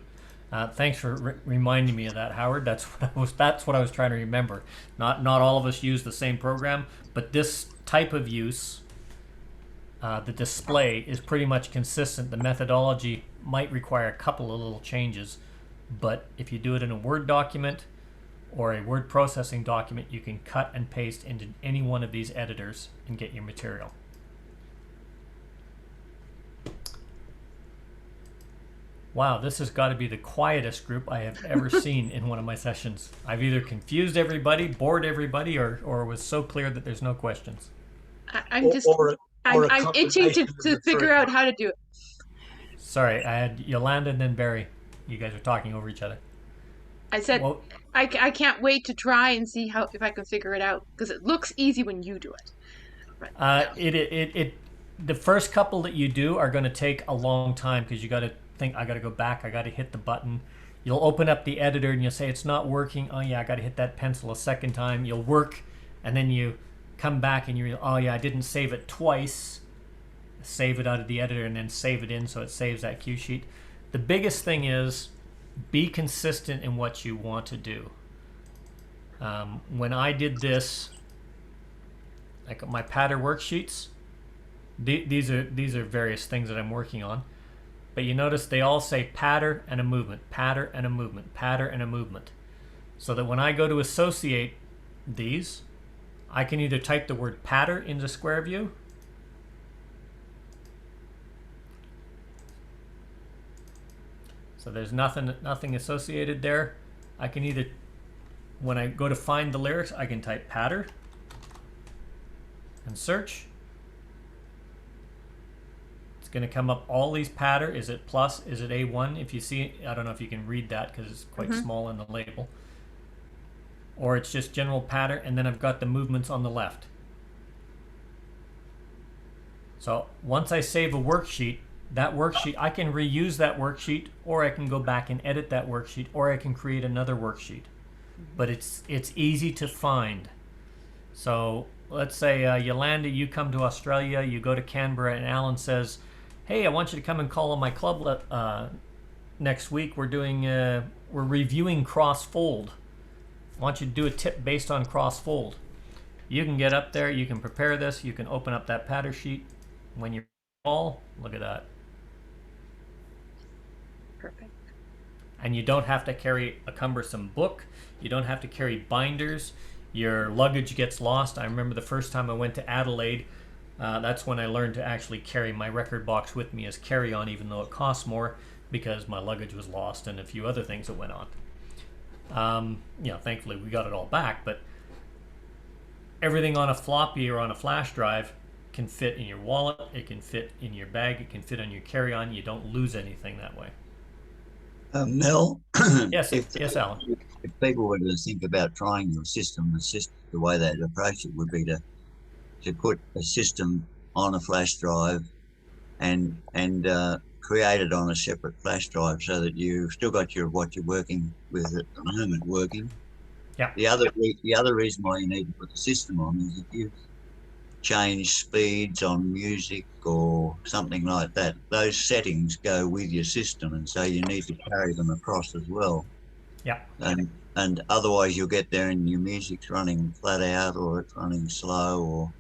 Thanks for reminding me of that, Howard. That's what I was trying to remember. Not all of us use the same program, but this type of use, the display is pretty much consistent. The methodology might require a couple of little changes, but if you do it in a Word document or a word processing document, you can cut and paste into any one of these editors and get your material. Wow, this has got to be the quietest group I have ever seen in one of my sessions. I've either confused everybody, bored everybody, or was so clear that there's no questions. I'm itching to figure out how to do it. Sorry, I had Yolanda and then Barry. You guys are talking over each other. I said, well, I can't wait to try and see if I can figure it out, because it looks easy when you do it. Right. The first couple that you do are going to take a long time because you got to think, I got to go back, I got to hit the button. You'll open up the editor and you'll say it's not working. Oh yeah, I got to hit that pencil a second time. You'll work, and then you come back and you, oh yeah, I didn't save it twice. Save it out of the editor and then save it in so it saves that cue sheet. The biggest thing is be consistent in what you want to do. When I did this, like my pattern worksheets, these are various things that I'm working on. But you notice they all say pattern and a movement, pattern and a movement, pattern and a movement. So that when I go to associate these, I can either type the word pattern into SqView, so there's nothing associated there. I can either, when I go to find the lyrics, I can type pattern and search. It's going to come up all these pattern. Is it plus? Is it A1? If you see, I don't know if you can read that because it's quite small in the label. Or it's just general pattern, and then I've got the movements on the left. So once I save a worksheet, that worksheet, I can reuse that worksheet, or I can go back and edit that worksheet, or I can create another worksheet. But it's easy to find. So let's say Yolanda, you come to Australia, you go to Canberra, and Alan says, "Hey, I want you to come and call on my club next week. We're reviewing cross-fold. I want you to do a tip based on cross-fold." You can get up there, you can prepare this, you can open up that pattern sheet. When you call, look at that. Perfect. And you don't have to carry a cumbersome book. You don't have to carry binders. Your luggage gets lost. I remember the first time I went to Adelaide, that's when I learned to actually carry my record box with me as carry-on, even though it costs more, because my luggage was lost and a few other things that went on. Thankfully we got it all back, but everything on a floppy or on a flash drive can fit in your wallet, it can fit in your bag, it can fit on your carry-on. You don't lose anything that way. Mel? Yes, yes, Alan. If people were to think about trying your system, the way they'd approach it would be to put a system on a flash drive and create it on a separate flash drive so that you've still got what you're working with at the moment working. Yeah. The other reason why you need to put the system on is if you change speeds on music or something like that, those settings go with your system, and so you need to carry them across as well. Yeah. And otherwise you'll get there and your music's running flat out, or it's running slow, or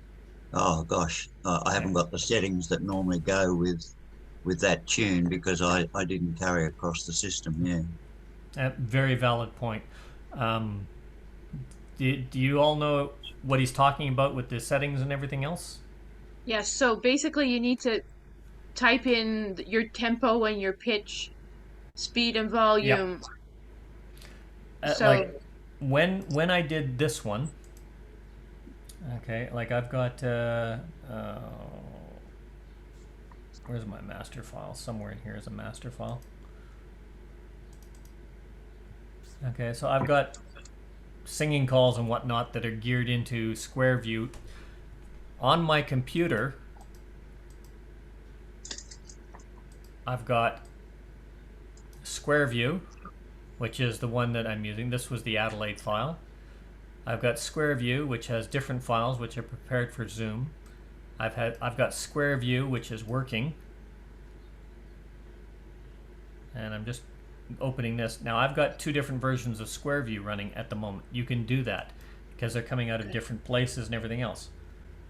oh gosh, I haven't got the settings that normally go with that tune because I didn't carry across the system. Yeah. Very valid point. Do you all know what he's talking about with the settings and everything else? Yes, so basically you need to type in your tempo and your pitch, speed and volume. So like when I did this one, okay, like I've got where's my master file? Somewhere in here is a master file. Okay, so I've got singing calls and whatnot that are geared into SqView. On my computer, I've got SqView, which is the one that I'm using. This was the Adelaide file. I've got SqView, which has different files which are prepared for Zoom. I've got SqView, which is working, and I'm just opening this. Now I've got two different versions of SqView running at the moment. You can do that because they're coming out of different places and everything else.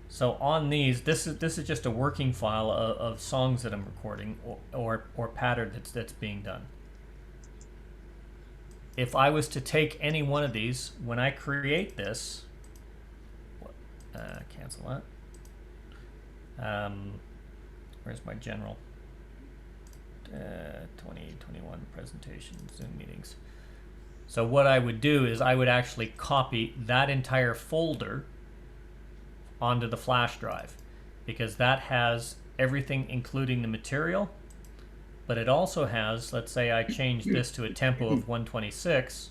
So on these, this is just a working file of songs that I'm recording or pattern that's being done. If I was to take any one of these, when I create this, cancel that. Where's my general? 2021 presentation, Zoom meetings. So what I would do is I would actually copy that entire folder onto the flash drive, because that has everything including the material, but it also has, let's say I change this to a tempo of 126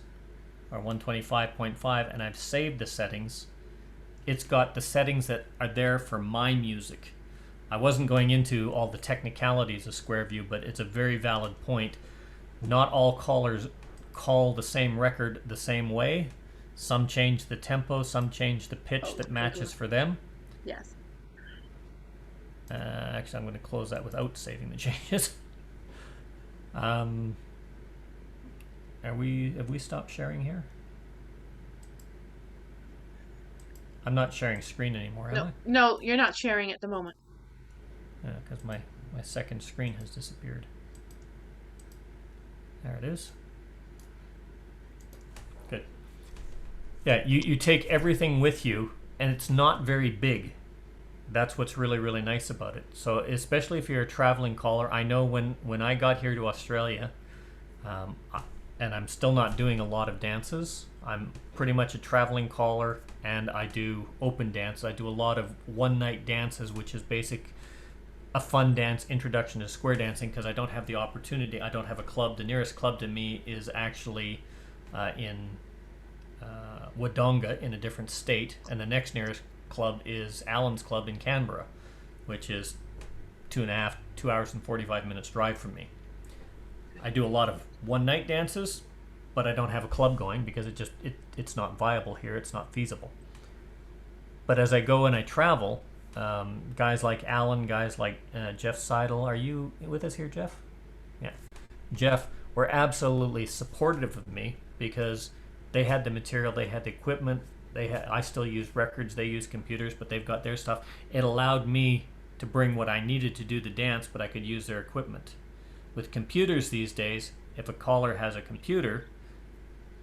or 125.5 and I've saved the settings. It's got the settings that are there for my music. I wasn't going into all the technicalities of SqView, but it's a very valid point. Not all callers call the same record the same way. Some change the tempo, some change the pitch that matches for them. yes. Actually, I'm going to close that without saving the changes. Have we stopped sharing here? I'm not sharing screen anymore, am No, I? no, you're not sharing at the moment. Because my second screen has disappeared. There it is. Good. Yeah, you take everything with you, and it's not very big. That's what's really, really nice about it. So especially if you're a traveling caller, I know when I got here to Australia, and I'm still not doing a lot of dances. I'm pretty much a traveling caller, and I do open dance. I do a lot of one-night dances, which is a fun dance introduction to square dancing, because I don't have the opportunity. I don't have a club. The nearest club to me is actually in Wodonga, in a different state, and the next nearest club is Allen's Club in Canberra, which is 2 hours and 45 minutes drive from me. I do a lot of one-night dances, but I don't have a club going because it's not viable here. It's not feasible. But as I go and I travel, guys like Alan, guys like Jeff Seidel, are you with us here, Jeff? Yeah. Jeff were absolutely supportive of me because they had the material, they had the equipment, I still use records, they use computers, but they've got their stuff. It allowed me to bring what I needed to do the dance, but I could use their equipment. With computers these days, if a caller has a computer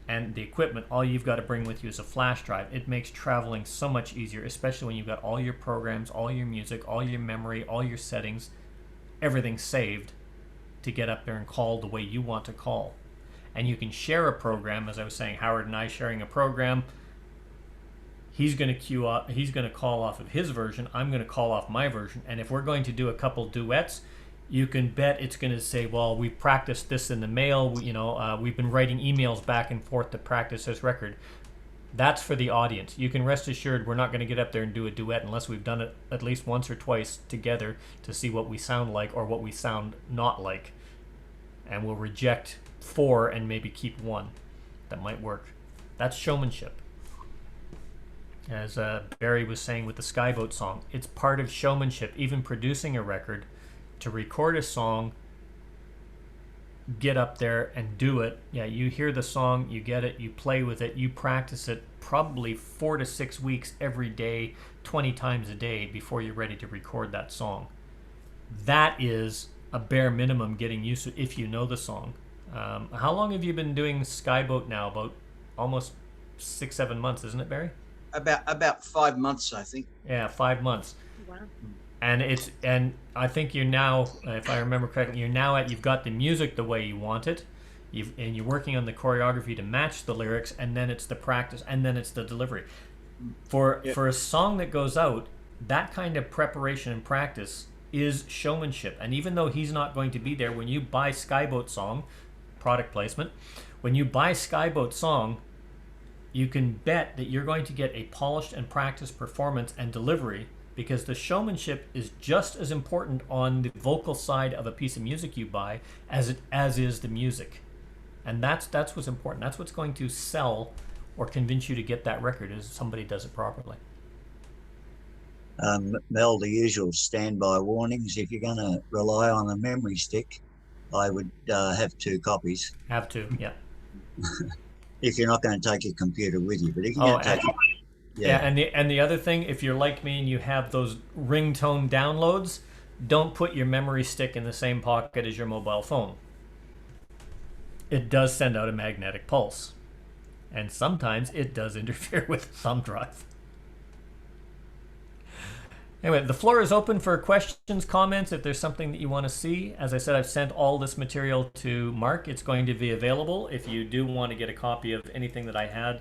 and the equipment, all you've got to bring with you is a flash drive. It makes traveling so much easier, especially when you've got all your programs, all your music, all your memory, all your settings, everything saved to get up there and call the way you want to call. And you can share a program, as I was saying, Howard and I sharing a program. He's going to call off of his version. I'm going to call off my version. And if we're going to do a couple duets, you can bet it's going to say, well, we practiced this in the mail. We've been writing emails back and forth to practice this record. That's for the audience. You can rest assured we're not going to get up there and do a duet unless we've done it at least once or twice together to see what we sound like or what we sound not like. And we'll reject 4 and maybe keep 1. That might work. That's showmanship. As Barry was saying with the Skyboat song, it's part of showmanship, even producing a record, to record a song, get up there and do it. Yeah, you hear the song, you get it, you play with it, you practice it probably 4 to 6 weeks every day, 20 times a day before you're ready to record that song. That is a bare minimum getting used to if you know the song. How long have you been doing Skyboat now? About almost 6-7 months, isn't it, Barry? About 5 months, I think. Yeah, 5 months. Wow. And I think you're now, if I remember correctly, you've got the music the way you want it, and you're working on the choreography to match the lyrics, and then it's the practice, and then it's the delivery. For a song that goes out, that kind of preparation and practice is showmanship. And even though he's not going to be there, when you buy Skyboat song, product placement, when you buy Skyboat song, you can bet that you're going to get a polished and practiced performance and delivery, because the showmanship is just as important on the vocal side of a piece of music you buy as is the music. And that's what's important. That's what's going to sell or convince you to get that record, is somebody does it properly. Mel, the usual standby warnings. If you're going to rely on a memory stick, I would have 2 copies. Have to, yeah. If you're not going to take your computer with you, but if you're going to take it, yeah, and the other thing, if you're like me and you have those ringtone downloads, don't put your memory stick in the same pocket as your mobile phone. It does send out a magnetic pulse, and sometimes it does interfere with the thumb drive. Anyway, the floor is open for questions, comments, if there's something that you want to see. As I said, I've sent all this material to Mark. It's going to be available. If you do want to get a copy of anything that I had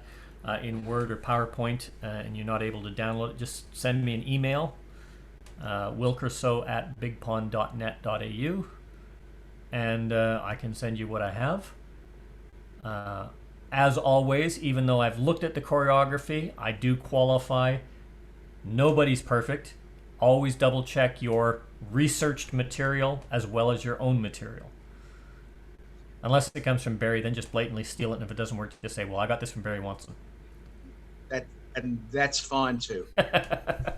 in Word or PowerPoint and you're not able to download it, just send me an email, wilkerso@bigpond.net.au, and I can send you what I have. As always, even though I've looked at the choreography, I do qualify. Nobody's perfect. Always double check your researched material as well as your own material. Unless it comes from Barry, then just blatantly steal it, and if it doesn't work, just say, well, I got this from Barry Watson. And that's fine too. A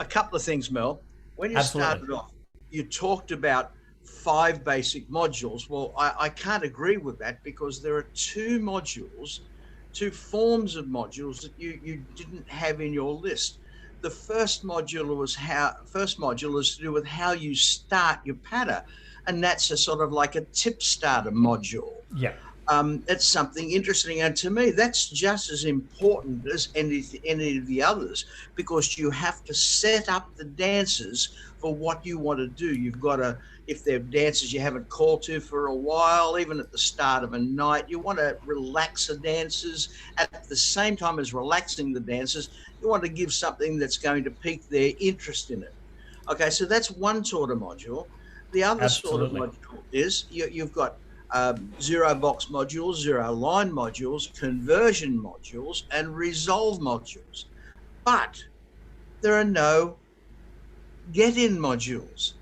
couple of things, Mel. When you started off, you talked about 5 basic modules. Well, I can't agree with that, because there are 2 modules two forms of modules that you didn't have in your list. The first module is to do with how you start your patter, and that's a sort of like a tip starter module. Yeah. It's something interesting, and to me, that's just as important as any of the others, because you have to set up the dancers for what you want to do. You've got to, if they're dancers you haven't called to for a while, even at the start of a night, you want to relax the dancers. At the same time as relaxing the dancers, you want to give something that's going to pique their interest in it. Okay, so that's one sort of module. The other Absolutely. sort of module is you've got zero box modules, zero line modules, conversion modules, and resolve modules. But there are no get-in modules.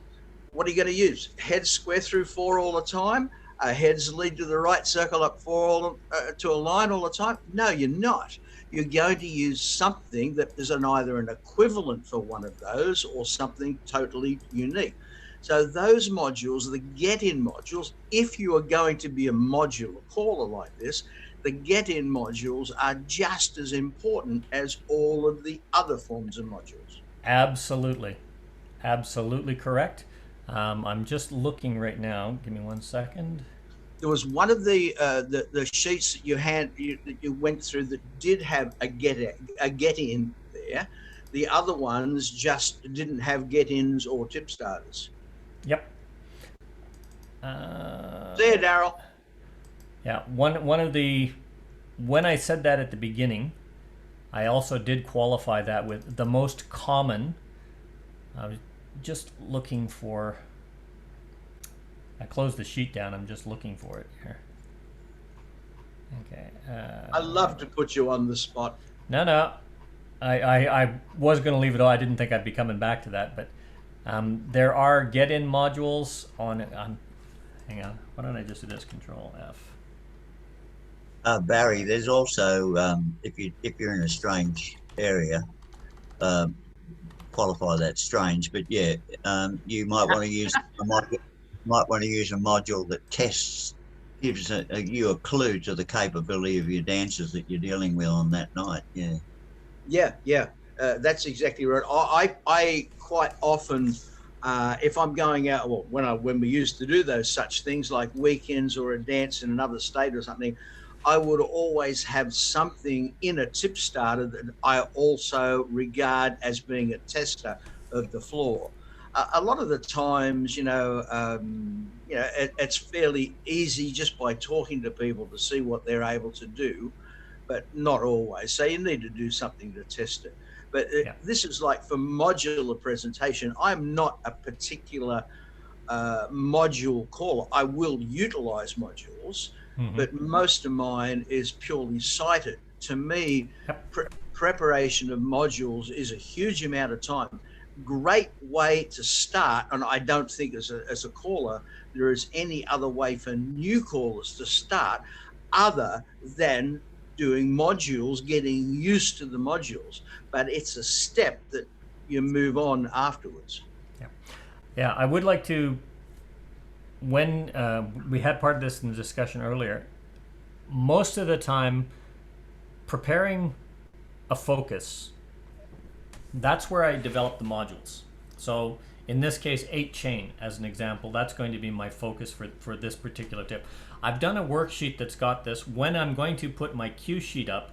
What are you going to use? Heads square through 4 all the time? Heads lead to the right, circle up 4 to a line all the time? No, you're not. You're going to use something that is either an equivalent for one of those or something totally unique. So those modules are the get-in modules. If you are going to be a modular caller like this, the get-in modules are just as important as all of the other forms of modules. Absolutely. Absolutely correct. I'm just looking right now. Give me 1 second. There was one of the sheets that you went through that did have a get-in there. The other ones just didn't have get-ins or tip starters. Yep. There, Daryl. Yeah, one of the, when I said that at the beginning, I also did qualify that with the most common. I was just looking for, I closed the sheet down, I'm just looking for it here. Okay. I love to put you on the spot. No. I was going to leave it all. I didn't think I'd be coming back to that, but there are get-in modules on, hang on, why don't I just do this, Control F. Barry, there's also if you're in a strange area, qualify that strange, but yeah, you might want to use a module that gives you a clue to the capability of your dancers that you're dealing with on that night. Yeah. That's exactly right. I quite often, if I'm going out, well, when we used to do those such things like weekends or a dance in another state or something, I would always have something in a tip starter that I also regard as being a tester of the floor. A lot of the times, it's fairly easy just by talking to people to see what they're able to do, but not always. So you need to do something to test it. But this is like for modular presentation. I'm not a particular module caller. I will utilize modules, but most of mine is purely cited. To me, preparation of modules is a huge amount of time. Great way to start, and I don't think as a caller there is any other way for new callers to start other than doing modules, getting used to the modules, but it's a step that you move on afterwards. Yeah, I would like to, when we had part of this in the discussion earlier, most of the time preparing a focus, that's where I develop the modules. So in this case, 8 chain as an example, that's going to be my focus for this particular tip. I've done a worksheet that's got this. When I'm going to put my cue sheet up,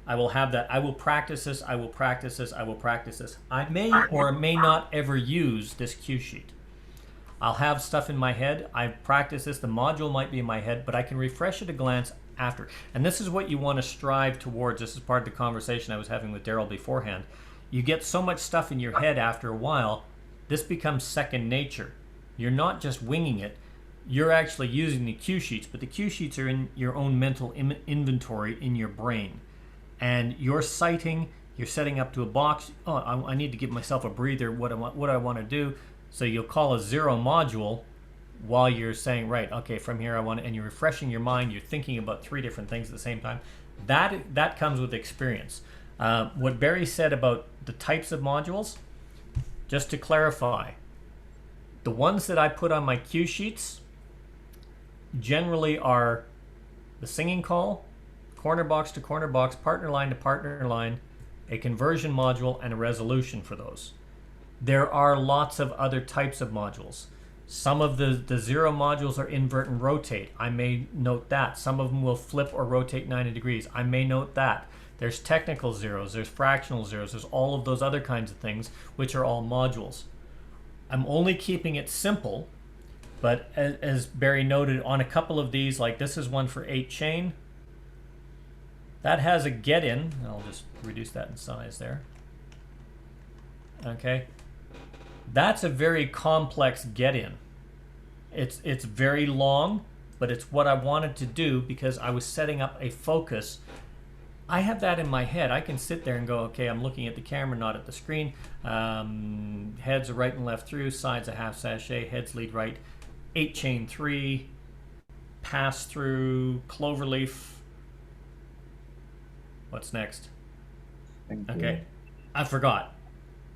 I will have that. I will practice this, I will practice this, I will practice this. I may or may not ever use this cue sheet. I'll have stuff in my head. I practice this. The module might be in my head, but I can refresh at a glance after. And this is what you want to strive towards. This is part of the conversation I was having with Daryl beforehand. You get so much stuff in your head after a while, this becomes second nature. You're not just winging it. You're actually using the cue sheets, but the cue sheets are in your own mental inventory in your brain. And you're citing, you're setting up to a box. Oh, I need to give myself a breather. What I want to do. So you'll call a 0 module while you're saying, right, okay, from here I want to, and you're refreshing your mind. You're thinking about 3 different things at the same time. That comes with experience. What Barry said about the types of modules, just to clarify, the ones that I put on my cue sheets generally are the singing call, corner box to corner box, partner line to partner line, a conversion module, and a resolution for those. There are lots of other types of modules. Some of the zero modules are invert and rotate. I may note that. Some of them will flip or rotate 90 degrees. I may note that. There's technical zeros, there's fractional zeros, there's all of those other kinds of things, which are all modules. I'm only keeping it simple, but as Barry noted, on a couple of these, like this is one for 8 chain, that has a get in. I'll just reduce that in size there. Okay. That's a very complex get in. It's very long, but it's what I wanted to do because I was setting up a focus. I have that in my head. I can sit there and go, okay, I'm looking at the camera, not at the screen. Heads are right and left through, sides a half sachet, heads lead right, 8 chain 3, pass through, cloverleaf. What's next? Okay, I forgot.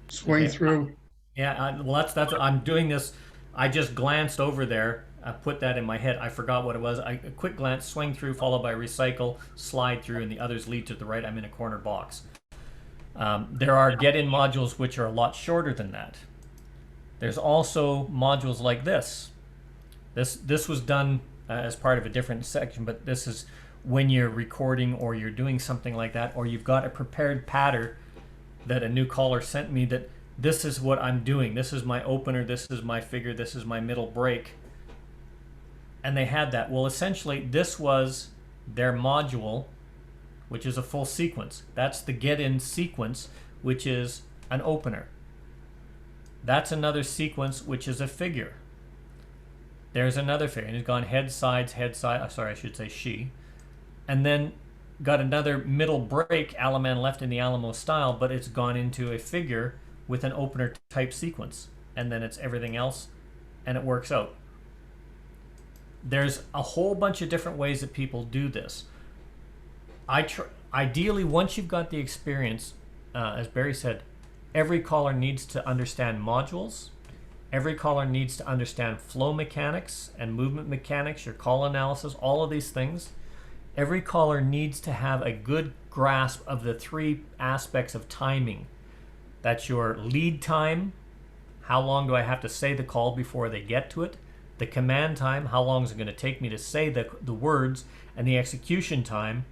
Swing through. Yeah, well, that's I'm doing this. I just glanced over there. I put that in my head. I forgot what it was. A quick glance, swing through, followed by recycle, slide through, and the others lead to the right. I'm in a corner box. There are get-in modules which are a lot shorter than that. There's also modules like this. This was done as part of a different section, but this is when you're recording or you're doing something like that, or you've got a prepared pattern that a new caller sent me that this is what I'm doing. This is my opener, this is my figure, this is my middle break. And they had that. Well, essentially, this was their module, which is a full sequence. That's the get-in sequence, which is an opener. That's another sequence, which is a figure. There's another figure. And it's gone head, sides, head, side. Sorry, I should say she. And then got another middle break, Alaman left in the Alamo style, but it's gone into a figure with an opener type sequence. And then it's everything else, and it works out. There's a whole bunch of different ways that people do this. Ideally, once you've got the experience, as Barry said, every caller needs to understand modules. Every caller needs to understand flow mechanics and movement mechanics, your call analysis, all of these things. Every caller needs to have a good grasp of the 3 aspects of timing. That's your lead time. How long do I have to say the call before they get to it? The command time, how long is it going to take me to say the words, and the execution time,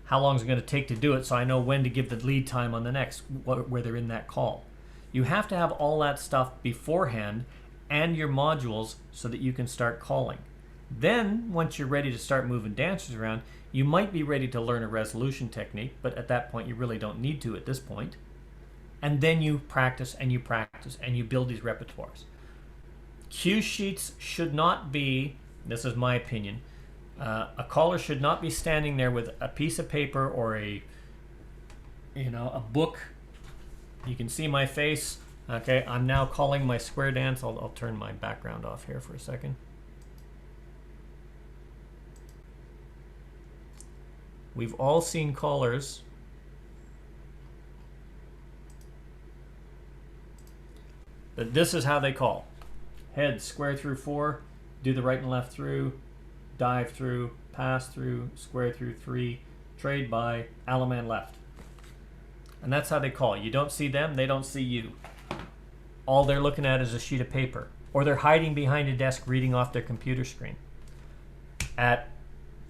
how long is it going to take to do it so I know when to give the lead time on the next, where they're in that call. You have to have all that stuff beforehand and your modules so that you can start calling. Then, once you're ready to start moving dancers around, you might be ready to learn a resolution technique, but at that point you really don't need to at this point. And then you practice and you practice and you build these repertoires. Cue sheets should not be, this is my opinion, a caller should not be standing there with a piece of paper or a book. You can see my face. Okay, I'm now calling my square dance. I'll turn my background off here for a second. We've all seen callers that this is how they call. Head, square through 4, do the right and left through, dive through, pass through, square through 3, trade by, Alaman left. And that's how they call. You don't see them, they don't see you. All they're looking at is a sheet of paper. Or they're hiding behind a desk reading off their computer screen. At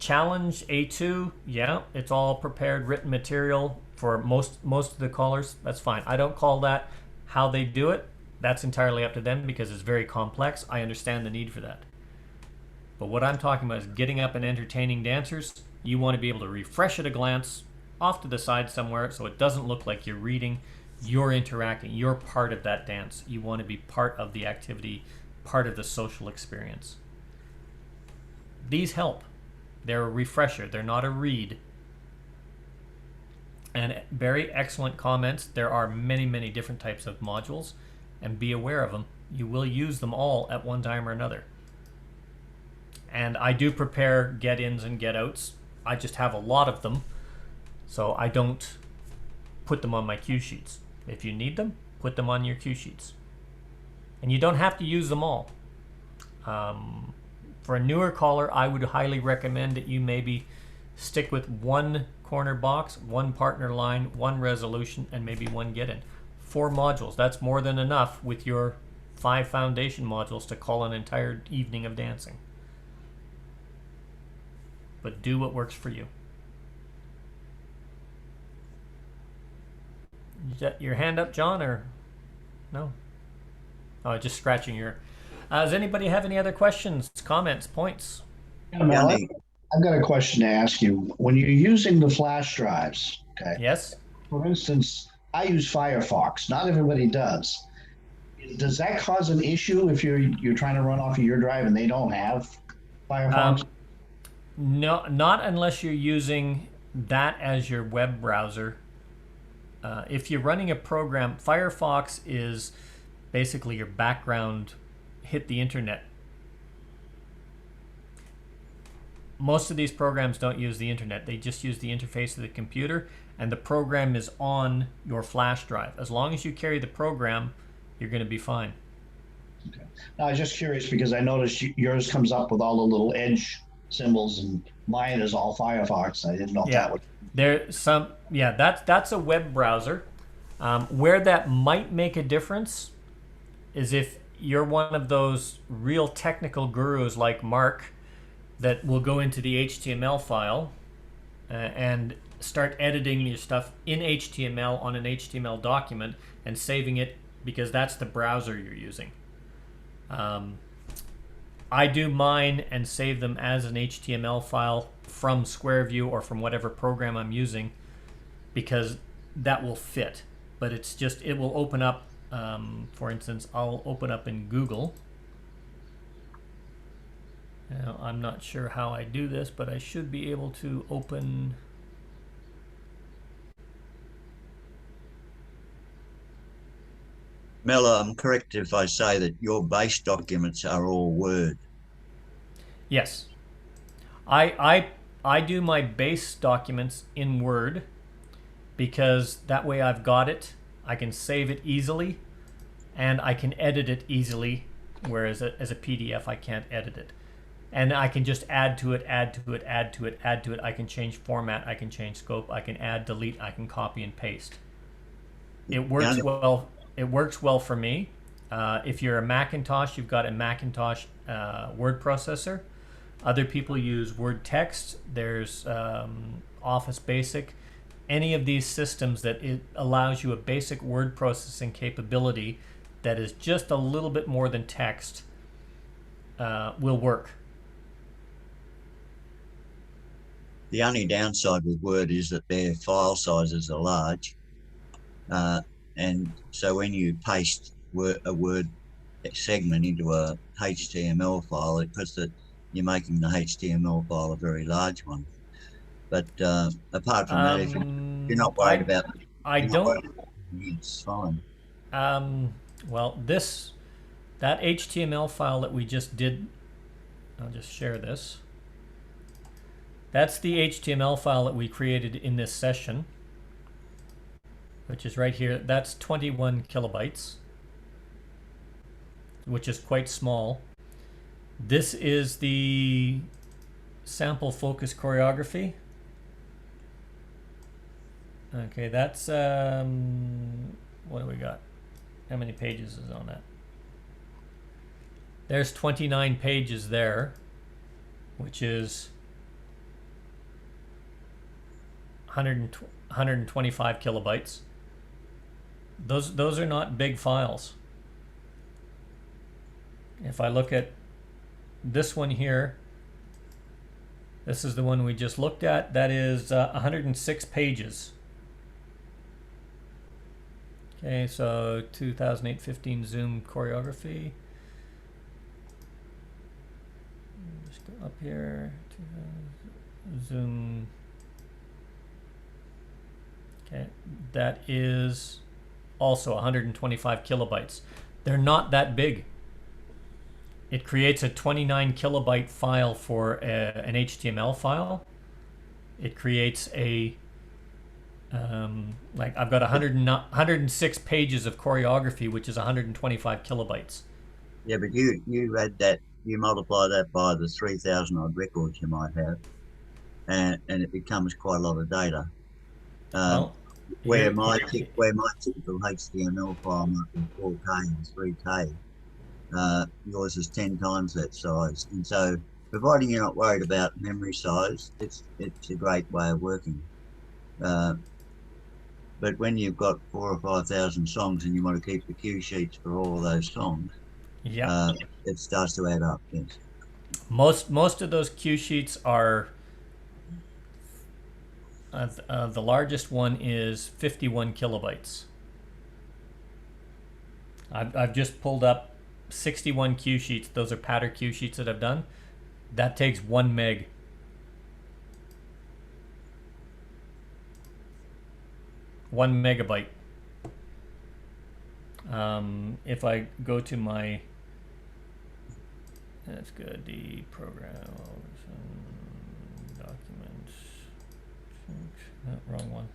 Challenge A2, yeah, it's all prepared written material for most of the callers. That's fine. I don't call that how they do it. That's entirely up to them because it's very complex. I understand the need for that. But what I'm talking about is getting up and entertaining dancers. You want to be able to refresh at a glance off to the side somewhere so it doesn't look like you're reading. You're interacting. You're part of that dance. You want to be part of the activity, part of the social experience. These help. They're a refresher. They're not a read. And very excellent comments. There are many, many different types of modules. And be aware of them. You will use them all at one time or another. And I do prepare get-ins and get-outs. I just have a lot of them, so I don't put them on my cue sheets. If you need them, put them on your cue sheets. And you don't have to use them all. For a newer caller, I would highly recommend that you maybe Stick with one corner box, one partner line, one resolution, and maybe one get in. 4 modules. That's more than enough with your 5 foundation modules to call an entire evening of dancing. But do what works for you. Is that your hand up, John, or no? Oh, just scratching your... does anybody have any other questions, comments, points? Yeah, Mel, I've got a question to ask you. When you're using the flash drives, okay? Yes. For instance, I use Firefox. Not everybody does. Does that cause an issue if you're trying to run off of your drive and they don't have Firefox? No, not unless you're using that as your web browser. If you're running a program, Firefox is basically your background hit the internet. Most of these programs don't use the internet. They just use the interface of the computer, and the program is on your flash drive. As long as you carry the program, you're going to be fine. Okay. Now, I was just curious because I noticed yours comes up with all the little edge symbols, and mine is all Firefox. I didn't know if that would... There's some, that's a web browser. Where that might make a difference is if you're one of those real technical gurus like Mark that will go into the HTML file and start editing your stuff in HTML on an HTML document and saving it because that's the browser you're using. I do mine and save them as an HTML file from SqView or from whatever program I'm using because that will fit. But it's just, it will open up, for instance, I'll open up in Google. Now, I'm not sure how I do this, but I should be able to open... Mel, I'm correct if I say that your base documents are all Word. Yes. I do my base documents in Word because that way I've got it, I can save it easily, and I can edit it easily, whereas as a PDF I can't edit it. And I can just add to it, add to it, add to it, add to it. I can change format, I can change scope, I can add, delete, I can copy and paste. It works well. It works well for me. If you're a Macintosh, you've got a Macintosh word processor. Other people use Word Text. There's Office Basic. Any of these systems that it allows you a basic word processing capability that is just a little bit more than text will work. The only downside with Word is that their file sizes are large. And so when you paste a Word segment into a HTML file, it puts that you're making the HTML file a very large one. But apart from that, if you're not worried about it, it's fine. Well, that HTML file that we just did, I'll just share this. That's the HTML file that we created in this session, which is right here. That's 21 kilobytes, which is quite small. This is the sample focus choreography. Okay, that's, what do we got? How many pages is on that? There's 29 pages there, which is 125 kilobytes. Those are not big files. If I look at this one here, this is the one we just looked at. That is 106 pages. Okay, so 2008-15 Zoom choreography. Just go up here. Zoom. Okay, that is also 125 kilobytes. They're not that big. It creates a 29 kilobyte file for an HTML file. It creates a like I've got 106 pages of choreography, which is 125 kilobytes. Yeah, but you add that, you multiply that by the 3,000 odd records you might have, and it becomes quite a lot of data. Well, Where here- my typical HTML file might be 4K or 3K, yours is 10 times that size. And so, providing you're not worried about memory size, it's a great way of working. But when you've got 4,000 or 5,000 songs and you want to keep the cue sheets for all of those songs, yeah. it starts to add up. Yes. Most of those cue sheets are. The largest one is 51 kilobytes. I've just pulled up 61 cue sheets. Those are patter cue sheets that I've done. That takes 1 meg. One megabyte. If I go to my, that's good. The program documents. No, wrong one.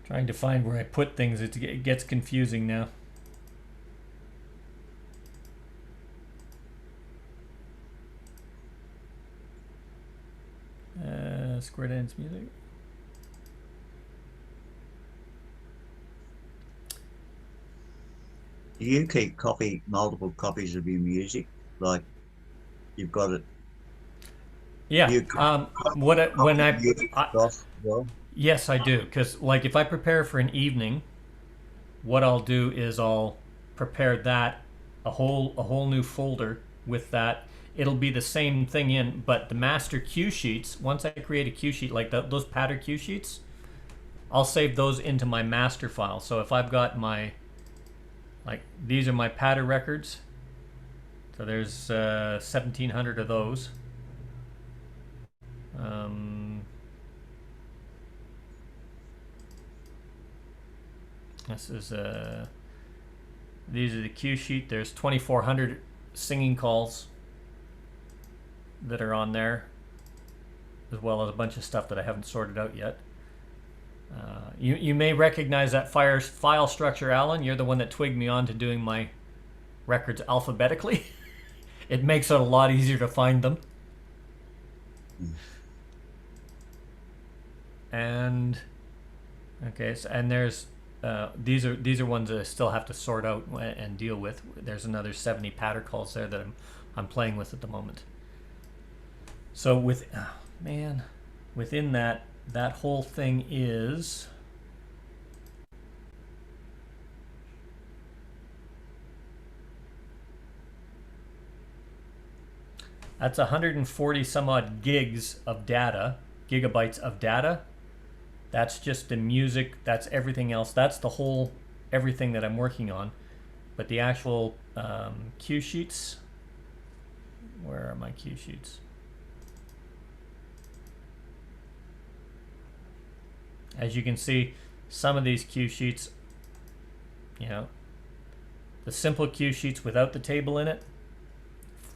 Trying to find where I put things. It gets confusing now. Square Dance Music. Do you keep multiple copies of your music? Like you've got it. Yeah. Well, Yes, I do. Because like if I prepare for an evening, what I'll do is I'll prepare that a whole new folder with that. It'll be the same thing in, but the master cue sheets. Once I create a cue sheet like those patter cue sheets, I'll save those into my master file. So if I've got my, like these are my patter records. So there's 1,700 of those. This is these are the cue sheet. There's 2,400 singing calls that are on there, as well as a bunch of stuff that I haven't sorted out yet. You may recognize that file structure, Alan. You're the one that twigged me on to doing my records alphabetically. It makes it a lot easier to find them. And okay, so, and there's these are ones that I still have to sort out and deal with. There's another 70 patter calls there that I'm playing with at the moment. So within that whole thing is that's 140 some odd gigabytes of data. That's just the music, that's everything else. That's the whole everything that I'm working on. But the actual cue sheets, where are my cue sheets? As you can see, some of these cue sheets, the simple cue sheets without the table in it,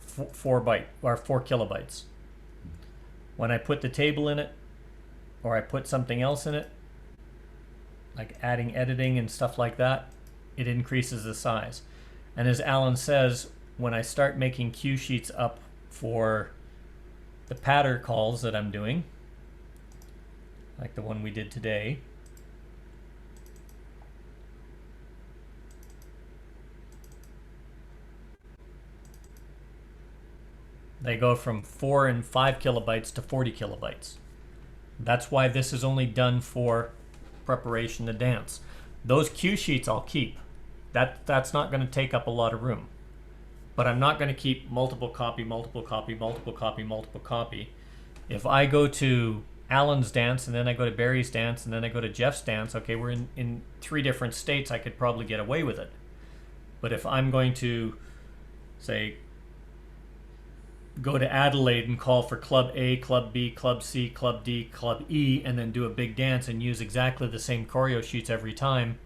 4 kilobytes. When I put the table in it, or I put something else in it, like adding editing and stuff like that, it increases the size. And as Alan says, when I start making cue sheets up for the patter calls that I'm doing, like the one we did today, they go from 4 and 5 kilobytes to 40 kilobytes. That's why this is only done for preparation to dance. Those cue sheets I'll keep. That's not going to take up a lot of room. But I'm not going to keep multiple copy. If I go to Alan's dance, and then I go to Barry's dance, and then I go to Jeff's dance, okay, we're in 3 different states, I could probably get away with it. But if I'm going to, say, go to Adelaide and call for Club A, Club B, Club C, Club D, Club E, and then do a big dance and use exactly the same choreo sheets every time,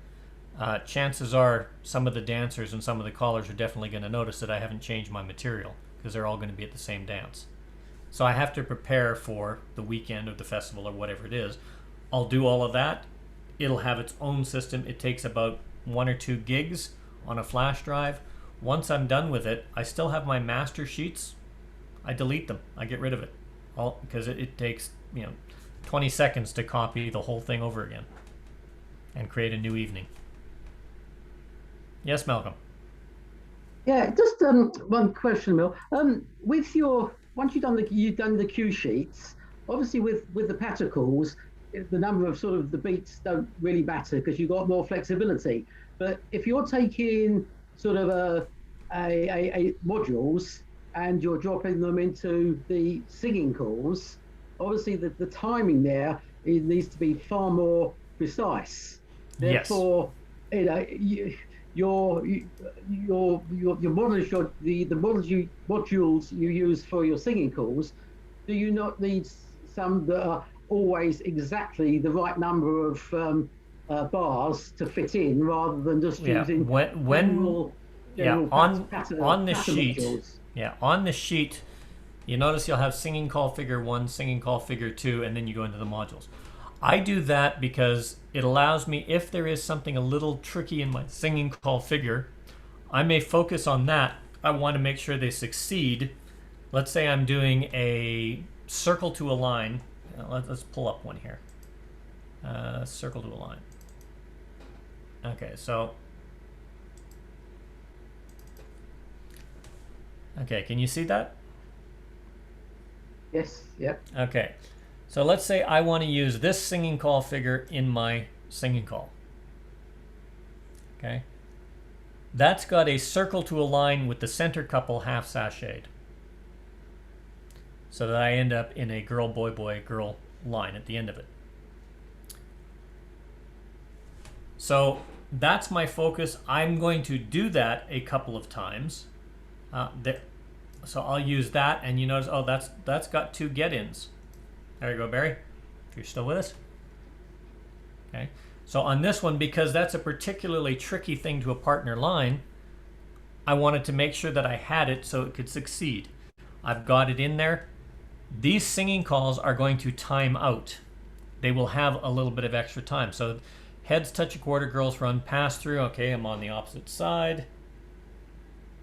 chances are some of the dancers and some of the callers are definitely going to notice that I haven't changed my material, because they're all going to be at the same dance. So I have to prepare for the weekend of the festival or whatever it is. I'll do all of that. It'll have its own system. It takes about 1 or 2 gigs on a flash drive. Once I'm done with it, I still have my master sheets. I delete them. I get rid of it, all because it takes 20 seconds to copy the whole thing over again and create a new evening. Yes, Malcolm. Yeah, just one question, Mel. With your once you've done the cue sheets, obviously with the particles, the number of sort of the beats don't really matter because you've got more flexibility. But if you're taking sort of a modules and you're dropping them into the singing calls, obviously the timing there, it needs to be far more precise. Therefore, your models, the modules you use for your singing calls, do you not need some that are always exactly the right number of bars to fit in, rather than just using on the sheet modules? On the sheet, you notice you'll have singing call figure 1, singing call figure 2, and then you go into the modules. I do that because it allows me, if there is something a little tricky in my singing call figure, I may focus on that. I want to make sure they succeed. Let's say I'm doing a circle to a line. Let's pull up one here. Circle to a line. Okay, so. Okay, can you see that? Yes, yep. Okay, so let's say I want to use this singing call figure in my singing call. Okay, that's got a circle to a line with the center couple half sashayed, so that I end up in a girl, boy, boy, girl line at the end of it. So that's my focus. I'm going to do that a couple of times. So I'll use that, and you notice, oh, that's got 2 get-ins. There you go, Barry, if you're still with us. Okay, so on this one, because that's a particularly tricky thing to a partner line, I wanted to make sure that I had it so it could succeed. I've got it in there. These singing calls are going to time out. They will have a little bit of extra time. So heads touch a quarter, girls run, pass through. Okay, I'm on the opposite side.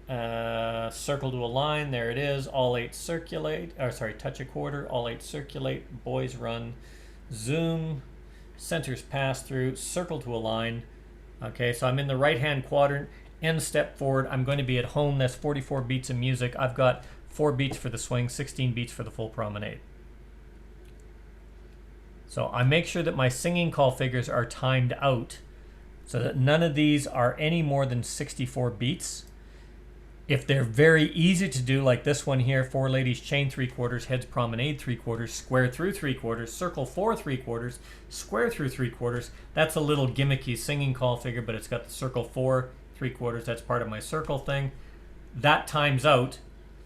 Circle to a line, there it is. All 8 circulate, or sorry, touch a quarter, all 8 circulate, boys run, zoom, centers pass through, circle to a line. Okay, so I'm in the right hand quadrant, end step forward. I'm going to be at home. That's 44 beats of music. I've got 4 beats for the swing, 16 beats for the full promenade. So I make sure that my singing call figures are timed out so that none of these are any more than 64 beats. If they're very easy to do, like this one here, 4 ladies chain 3/4, heads promenade 3/4, square through 3/4, circle 4 3/4, square through 3/4, that's a little gimmicky singing call figure, but it's got the circle 4 3/4, that's part of my circle thing. That times out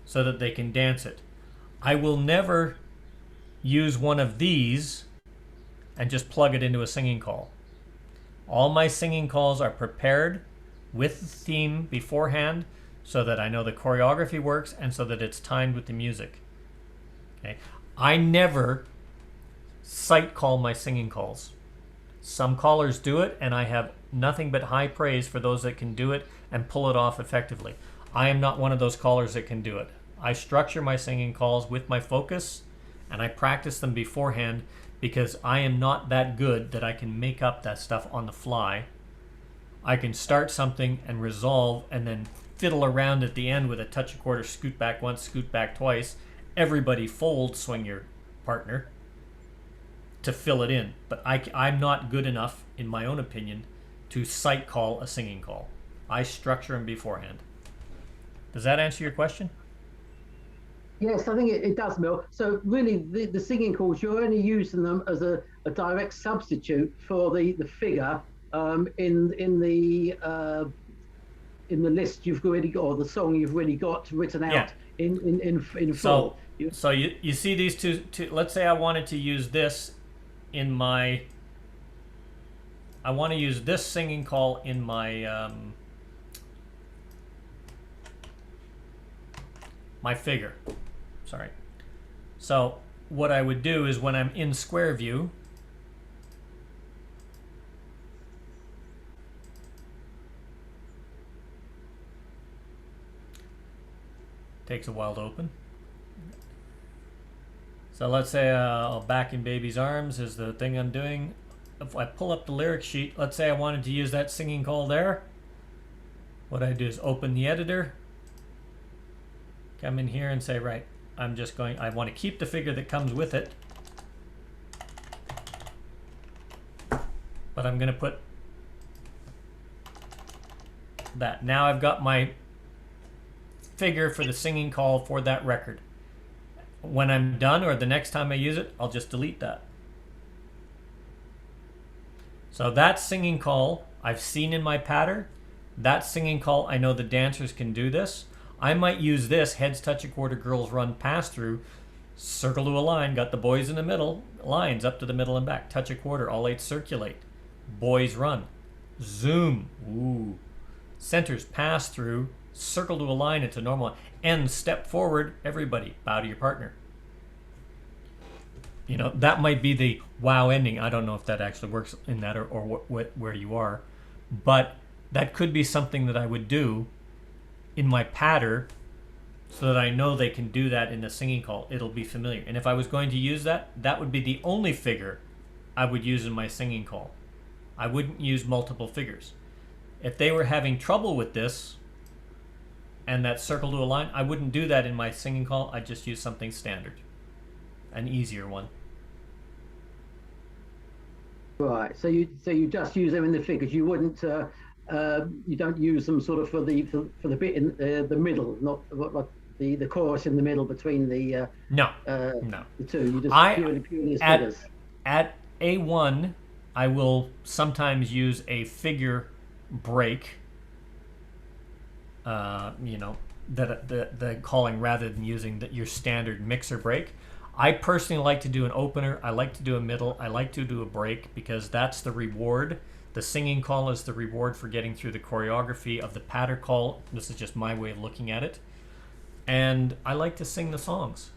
so that they can dance it. I will never use one of these and just plug it into a singing call. All my singing calls are prepared with the theme beforehand, so that I know the choreography works and so that it's timed with the music. Okay, I never sight call my singing calls. Some callers do it, and I have nothing but high praise for those that can do it and pull it off effectively. I am not one of those callers that can do it. I structure my singing calls with my focus, and I practice them beforehand because I am not that good that I can make up that stuff on the fly. I can start something and resolve and then fiddle around at the end with a touch a quarter, scoot back once, scoot back twice. Everybody fold, swing your partner to fill it in. But I'm not good enough, in my own opinion, to sight call a singing call. I structure them beforehand. Does that answer your question? Yes, I think it does, Mel. So really, the singing calls, you're only using them as a direct substitute for the figure in the list you've already got, or the song you've already got written out in full. So you see these two. Let's say I wanted to use this in my. I want to use this singing call in my my figure. Sorry. So what I would do is when I'm in SqView, Takes a while to open. So let's say Back in Baby's Arms is the thing I'm doing. If I pull up the lyric sheet, let's say I wanted to use that singing call there. What I do is open the editor, come in here and say, right, I want to keep the figure that comes with it, but I'm going to put that. Now I've got my figure for the singing call for that record. When I'm done, or the next time I use it, I'll just delete that. So that singing call I've seen in my pattern. That singing call, I know the dancers can do this. I might use this, heads touch a quarter, girls run, pass through, circle to a line, got the boys in the middle, lines up to the middle and back, touch a quarter, all eight circulate, boys run, zoom, ooh, centers, pass through, circle to a line into normal, end, step forward, everybody, bow to your partner. You know, that might be the wow ending. I don't know if that actually works in that, or where you are, but that could be something that I would do in my pattern so that I know they can do that in the singing call. It'll be familiar. And if I was going to use that, that would be the only figure I would use in my singing call. I wouldn't use multiple figures. If they were having trouble with this and that circle to a line, I wouldn't do that in my singing call. I'd just use something standard, an easier one. Right. So you just use them in the figures. You wouldn't. You don't use them sort of for the bit in the middle, not like the chorus in the middle between the no the two. You just purely as figures. At A1, I will sometimes use a figure break. You know, the calling rather than using your standard mixer break. I personally like to do an opener. I like to do a middle. I like to do a break because that's the reward. The singing call is the reward for getting through the choreography of the patter call. This is just my way of looking at it. And I like to sing the songs.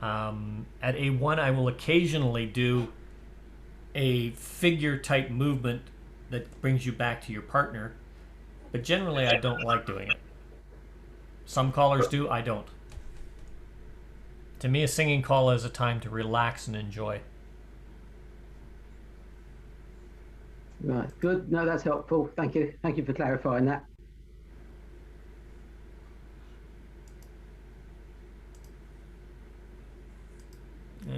At A1, I will occasionally do a figure type movement that brings you back to your partner. But generally, I don't like doing it. Some callers do, I don't. To me, a singing call is a time to relax and enjoy. Right, good. No, that's helpful. Thank you. Thank you for clarifying that. Any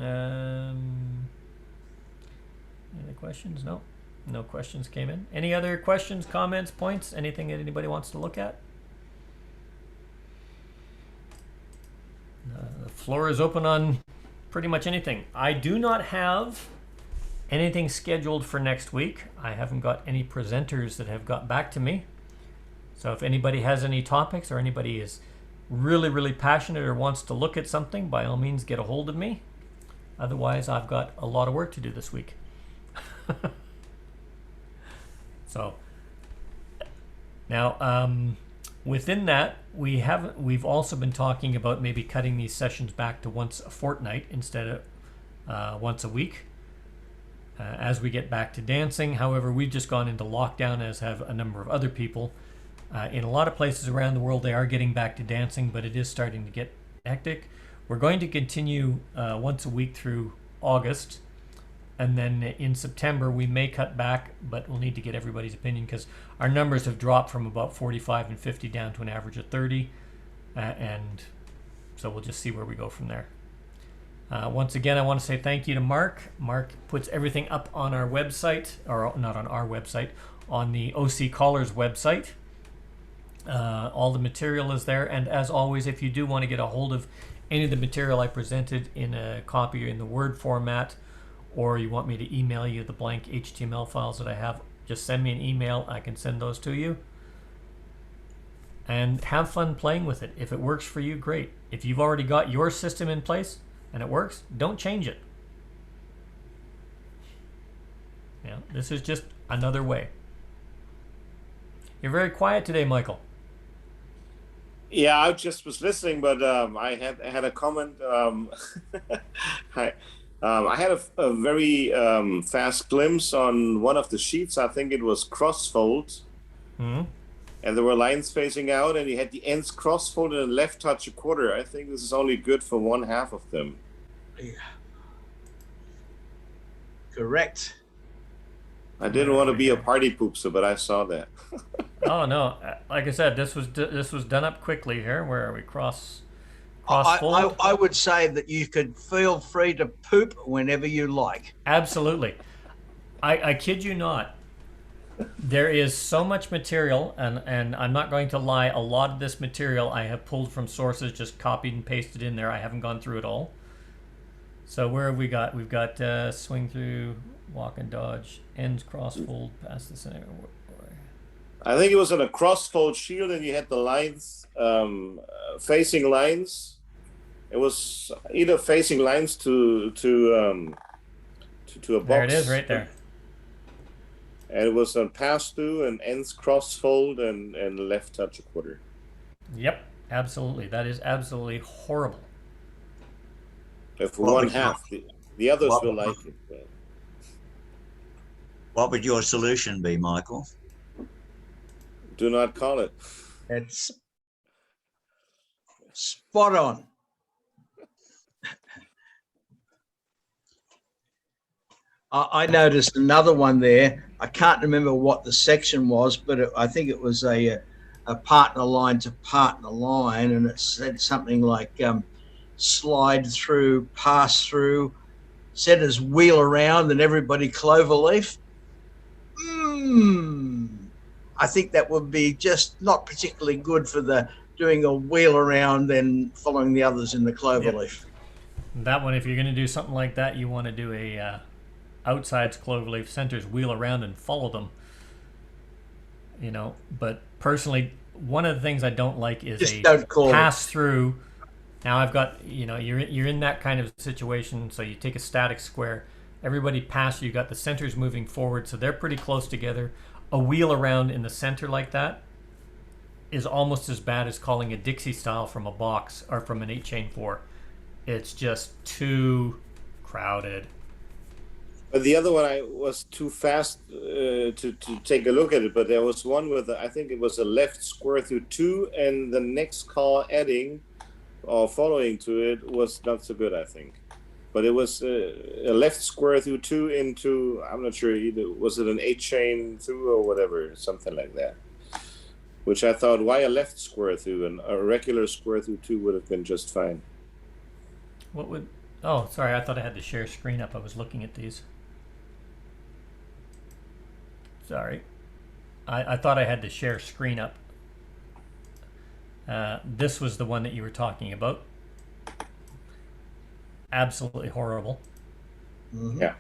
other questions? No. No questions came in. Any other questions, comments, points? Anything that anybody wants to look at? The floor is open on pretty much anything. I do not have anything scheduled for next week. I haven't got any presenters that have got back to me. So if anybody has any topics or anybody is really, really passionate or wants to look at something, by all means get a hold of me. Otherwise, I've got a lot of work to do this week. So now, within that, we've also been talking about maybe cutting these sessions back to once a fortnight instead of once a week as we get back to dancing. However, we've just gone into lockdown, as have a number of other people. In a lot of places around the world, they are getting back to dancing, but it is starting to get hectic. We're going to continue once a week through August. And then in September, we may cut back, but we'll need to get everybody's opinion because our numbers have dropped from about 45 and 50 down to an average of 30. And so we'll just see where we go from there. Once again, I want to say thank you to Mark. Mark puts everything up on our website, or not on our website, on the OC Callers website. All the material is there. And as always, if you do want to get a hold of any of the material I presented in a copy or in the Word format, or you want me to email you the blank HTML files that I have, just send me an email. I can send those to you. And have fun playing with it. If it works for you, great. If you've already got your system in place and it works, don't change it. Yeah, this is just another way. You're very quiet today, Michael. Yeah, I just was listening, but I had a comment. I had a very fast glimpse on one of the sheets. I think it was crossfold. Mm-hmm. and there were lines facing out, and you had the ends cross-folded and left touch a quarter. I think this is only good for one half of them. Yeah. Correct. I didn't want to be a party poopster, but I saw that. Oh no! Like I said, this was done up quickly here. Where are we? Cross fold. I would say that you could feel free to poop whenever you like. Absolutely. I kid you not. There is so much material, and I'm not going to lie, a lot of this material I have pulled from sources, just copied and pasted in there. I haven't gone through it all. So where have we got? We've got swing through, walk and dodge, ends cross fold, past the center. I think it was on a cross-fold shield, and you had the lines, facing lines. It was either facing lines to a box. There it is, right there. And it was on pass-through and ends cross-fold and left touch a quarter. Yep, absolutely. That is absolutely horrible. For one half, the others will like it. But... What would your solution be, Michael? Do not call it. It's spot on. I noticed another one there. I can't remember what the section was, but I think it was a partner line to partner line, and it said something like slide through, pass through, said as wheel around, and everybody cloverleaf. I think that would be just not particularly good for the doing a wheel around and following the others in the cloverleaf. Yep. That one, if you're going to do something like that, you want to do a outsides cloverleaf, centers wheel around and follow them. You know, but personally, one of the things I don't like is just a pass through. Now I've got, you know, you're in that kind of situation, so you take a static square, everybody pass, you got the centers moving forward, so they're pretty close together. A wheel around in the center like that is almost as bad as calling a Dixie style from a box or from an 8-chain-4. It's just too crowded. But the other one, I was too fast to take a look at it, but there was one with, I think it was a left square through 2, and the next call adding or following to it was not so good, I think. But it was a left square through 2 into, I'm not sure either, was it an 8-chain through or whatever, something like that. Which I thought, why a left square through? And a regular square through 2 would have been just fine. What would, oh, sorry, I thought I had the share screen up. I was looking at these. Sorry. I thought I had the share screen up. This was the one that you were talking about. Absolutely horrible. Mm-hmm. Yeah.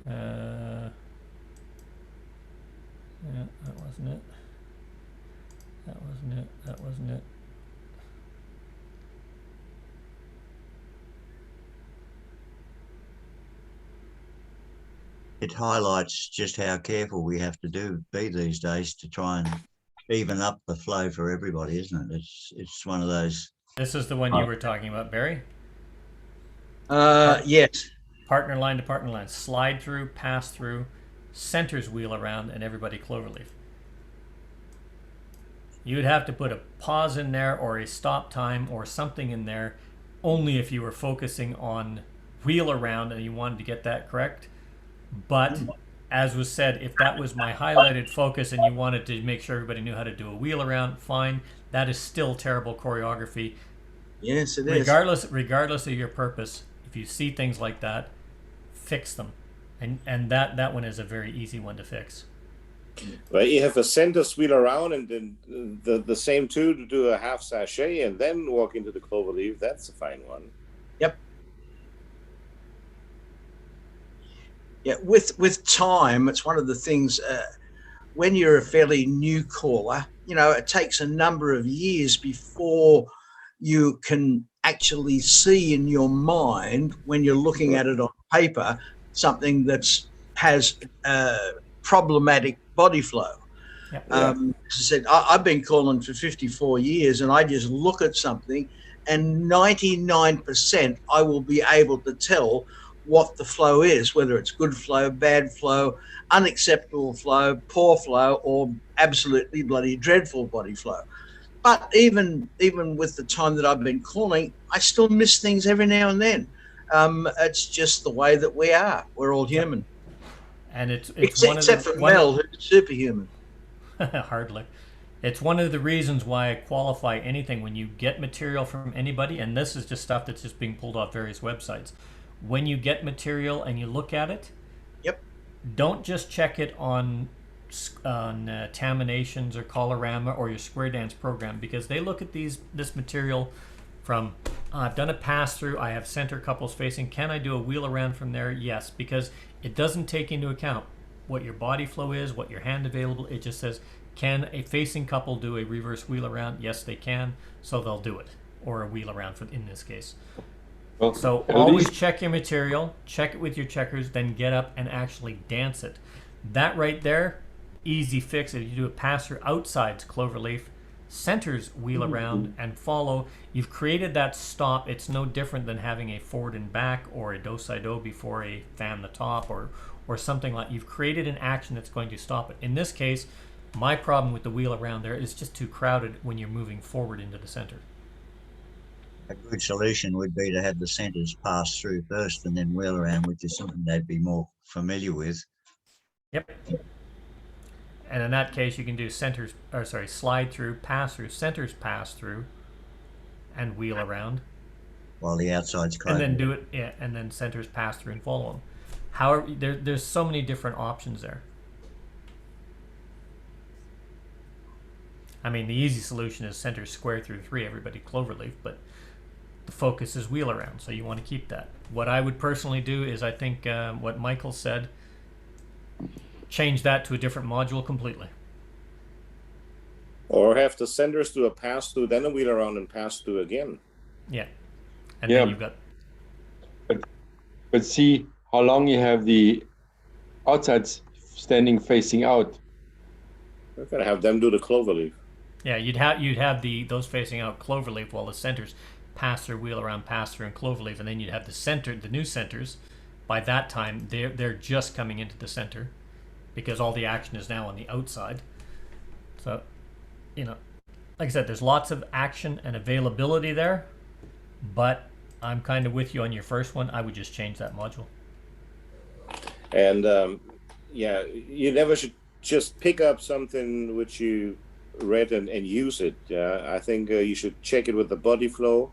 Yeah, that wasn't it. That wasn't it. That wasn't it. It highlights just how careful we have to be these days to try and even up the flow for everybody, isn't it? It's one of those. This is the one you were talking about, Barry? Yes. Partner line to partner line. Slide through, pass through, centers wheel around, and everybody cloverleaf. You would have to put a pause in there or a stop time or something in there only if you were focusing on wheel around and you wanted to get that correct. But as was said, if that was my highlighted focus and you wanted to make sure everybody knew how to do a wheel around, fine. That is still terrible choreography. Yes, it is. Regardless of your purpose, if you see things like that, fix them. And that one is a very easy one to fix. Well, you have a center wheel around and then the same 2 to do a half sachet and then walk into the cloverleaf. That's a fine one. Yep. Yeah, with time, it's one of the things, when you're a fairly new caller, you know, it takes a number of years before you can actually see in your mind, when you're looking at it on paper, something has problematic body flow. Yep. As I said, I've been calling for 54 years, and I just look at something, and 99% I will be able to tell what the flow is, whether it's good flow, bad flow, unacceptable flow, poor flow, or absolutely bloody dreadful body flow. But even with the time that I've been calling, I still miss things every now and then. It's just the way that we are. We're all human. And it's except for Mel, who's superhuman. Hardly. It's one of the reasons why I qualify anything when you get material from anybody, and this is just stuff that's just being pulled off various websites. When you get material and you look at it, yep, don't just check it on Taminations or Colorama or your Square Dance program, because they look at this material from I've done a pass through, I have center couples facing, can I do a wheel around from there? Yes, because it doesn't take into account what your body flow is, what your hand available. It just says, can a facing couple do a reverse wheel around? Yes, they can, so they'll do it, or a wheel around for in this case. Well, so always check your material, check it with your checkers, then get up and actually dance it. That right there, easy fix. If you do a pass through outsides cloverleaf, centers wheel around and follow, you've created that stop. It's no different than having a forward and back or a do-si-do before a fan the top or something like. You've created an action that's going to stop it. In this case, my problem with the wheel around there is just too crowded when you're moving forward into the center. A good solution would be to have the centers pass through first and then wheel around, which is something they'd be more familiar with. Yep. And in that case, you can do centers, or sorry, slide through, pass through, centers pass through, and wheel around. While the outside's closed. And then do it, yeah, and then centers pass through and follow them. However, there's so many different options there. I mean, the easy solution is centers square through 3, everybody cloverleaf, but the focus is wheel around, so you want to keep that. What I would personally do is, I think what Michael said, change that to a different module completely. Or have the centers do a pass through, then a wheel around and pass through again. Yeah. And then you've got. But see how long you have the outsides standing facing out. We're gonna have them do the cloverleaf. Yeah, you'd have those facing out cloverleaf while the centers pass through, wheel around, pass through, and cloverleaf, and then you'd have the new centers. By that time, they're just coming into the center, because all the action is now on the outside. So, like I said, there's lots of action and availability there, but I'm kind of with you on your first one. I would just change that module. And yeah, you never should just pick up something which you read and use it. I think you should check it with the body flow.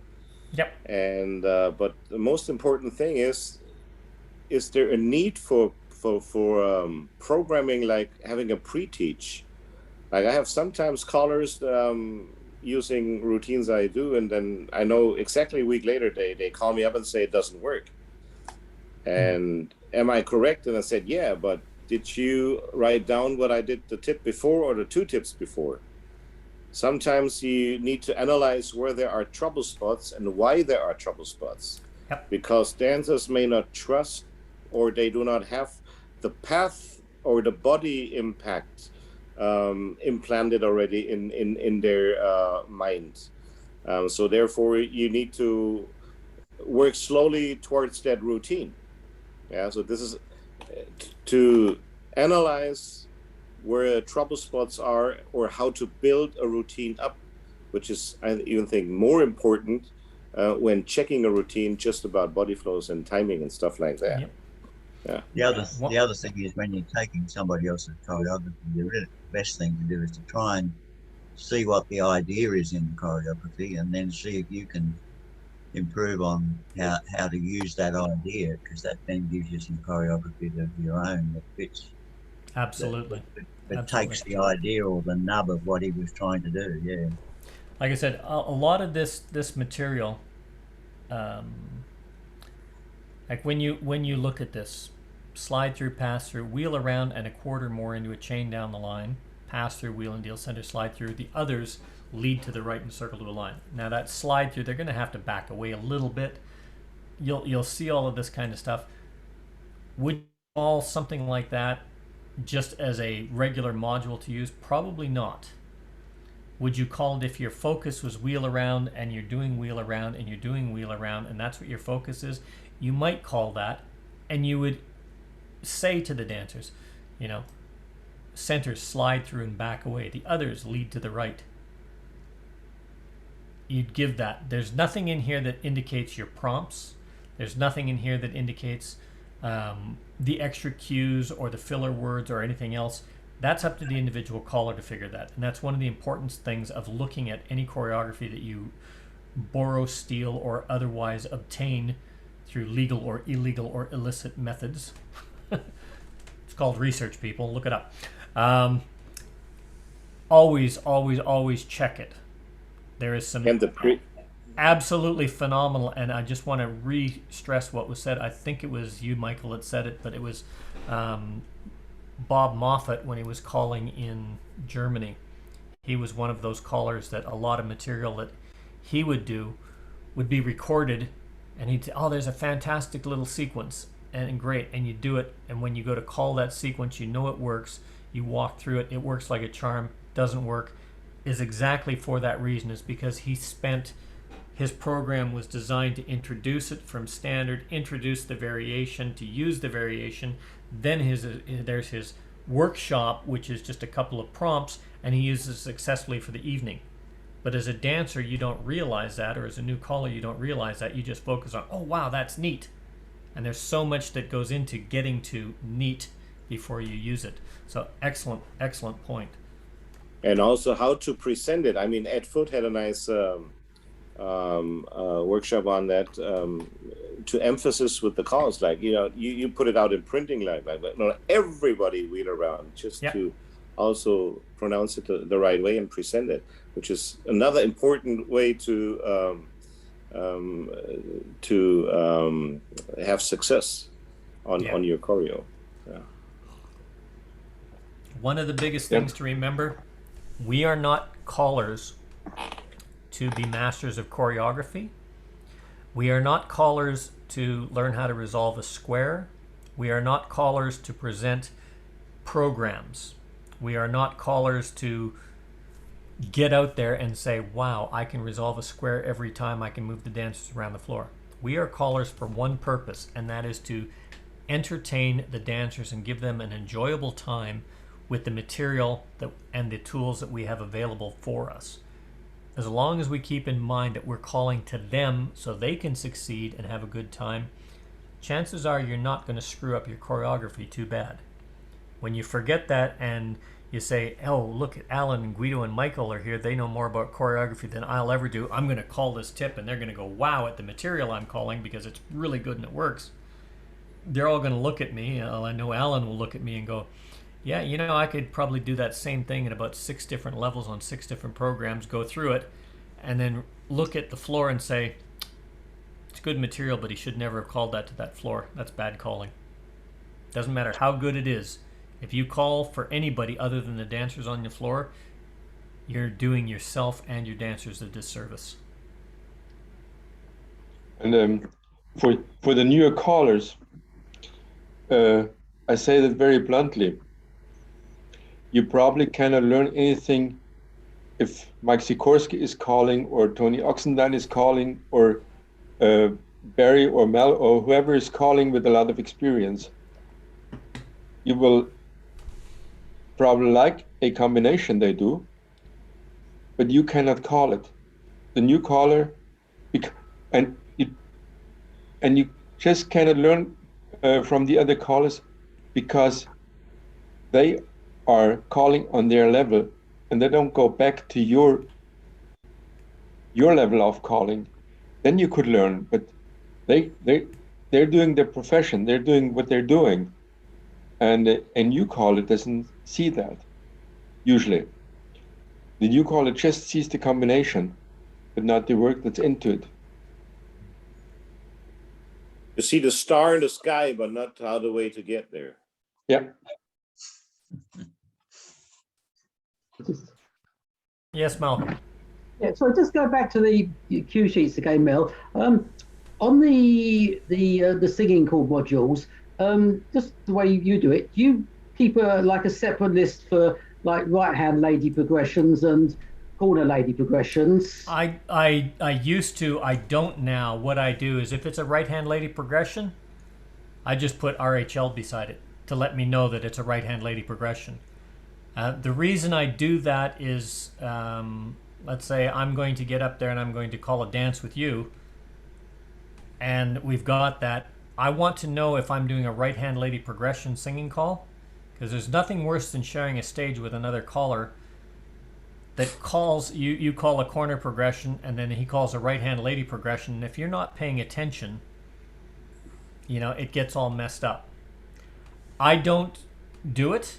Yep. And but the most important thing is there a need for programming, like having a pre-teach? Like I have sometimes callers using routines I do, and then I know exactly a week later they call me up and say it doesn't work. And am I correct? And I said, yeah, but did you write down what I did the tip before or the 2 tips before? Sometimes you need to analyze where there are trouble spots and why there are trouble spots. Yep. Because dancers may not trust, or they do not have the path or the body impact implanted already in their minds. So therefore you need to work slowly towards that routine. Yeah, so this is to analyze where trouble spots are, or how to build a routine up, which is, I even think, more important when checking a routine just about body flows and timing and stuff like that. Yep. Yeah. The other thing is, when you're taking somebody else's choreography, the best thing to do is to try and see what the idea is in the choreography, and then see if you can improve on how to use that idea, because that then gives you some choreography of your own that fits. Absolutely. That takes the idea or the nub of what he was trying to do. Yeah. Like I said, a lot of this material, like when you look at this, slide through, pass through, wheel around, and a quarter more into a chain down the line, pass through, wheel and deal, center, slide through. The others lead to the right and circle to a line. Now that slide through, they're going to have to back away a little bit. You'll see all of this kind of stuff. Would you call something like that just as a regular module to use? Probably not. Would you call it, if your focus was wheel around and you're doing wheel around and you're doing wheel around and that's what your focus is, you might call that and you would say to the dancers, centers slide through and back away. The others lead to the right. You'd give that. There's nothing in here that indicates your prompts. There's nothing in here that indicates the extra cues or the filler words or anything else. That's up to the individual caller to figure that. And that's one of the important things of looking at any choreography that you borrow, steal, or otherwise obtain through legal or illegal or illicit methods. It's called research, people. Look it up. Always, always, always check it. There is some absolutely phenomenal, and I just want to re-stress what was said. I think it was you, Michael, that said it, but it was Bob Moffat when he was calling in Germany. He was one of those callers that a lot of material that he would do would be recorded, and he'd say, oh, there's a fantastic little sequence, and great, and you do it, and when you go to call that sequence, you know it works, you walk through it, it works like a charm, doesn't work, is exactly for that reason, is because his program was designed to introduce it from standard, introduce the variation, to use the variation, then there's his workshop, which is just a couple of prompts, and he uses it successfully for the evening. But as a dancer, you don't realize that, or as a new caller, you don't realize that. You just focus on, oh, wow, that's neat. And there's so much that goes into getting to neat before you use it. So excellent, excellent point. And also how to present it. I mean, Ed Foote had a nice workshop on that, to emphasis with the calls, like, you put it out in printing like everybody wheel around, just to also pronounce it the right way and present it, which is another important way to have success on your choreo. Yeah. One of the biggest things to remember, we are not callers to be masters of choreography. We are not callers to learn how to resolve a square. We are not callers to present programs. We are not callers to get out there and say, wow, I can resolve a square every time, I can move the dancers around the floor. We are callers for one purpose, and that is to entertain the dancers and give them an enjoyable time with the material and the tools that we have available for us. As long as we keep in mind that we're calling to them so they can succeed and have a good time, chances are you're not going to screw up your choreography too bad. When you forget that and you say, oh, look, Alan and Guido and Michael are here, they know more about choreography than I'll ever do, I'm going to call this tip, and they're going to go wow at the material I'm calling because it's really good and it works. They're all going to look at me. I know Alan will look at me and go, yeah, I could probably do that same thing at about 6 different levels on 6 different programs, go through it, and then look at the floor and say, it's good material, but he should never have called that to that floor. That's bad calling. Doesn't matter how good it is. If you call for anybody other than the dancers on the floor, you're doing yourself and your dancers a disservice. And for the newer callers, I say that very bluntly. You probably cannot learn anything if Mike Sikorsky is calling, or Tony Oxendine is calling, or Barry or Mel or whoever is calling with a lot of experience. You will probably like a combination they do, but you cannot call it. The new caller, and you just cannot learn from the other callers because they are calling on their level and they don't go back to your level of calling. Then you could learn, but they're doing their profession, they're doing what they're doing, and a new caller doesn't see that usually. The new caller just sees the combination, but not the work that's into it. You see the star in the sky, but not how the way to get there. Yeah. Yes, Mel. Yeah, so just go back to the cue sheets again, Mel. On the singing chord modules, just the way you do it, do you keep a separate list for like right hand lady progressions and corner lady progressions? I used to. I don't now. What I do is if it's a right hand lady progression, I just put RHL beside it to let me know that it's a right-hand lady progression. The reason I do that is, let's say I'm going to get up there and I'm going to call a dance with you, and we've got that. I want to know if I'm doing a right-hand lady progression singing call, because there's nothing worse than sharing a stage with another caller that calls, you call a corner progression, and then he calls a right-hand lady progression, and if you're not paying attention, you know, it gets all messed up. I don't do it.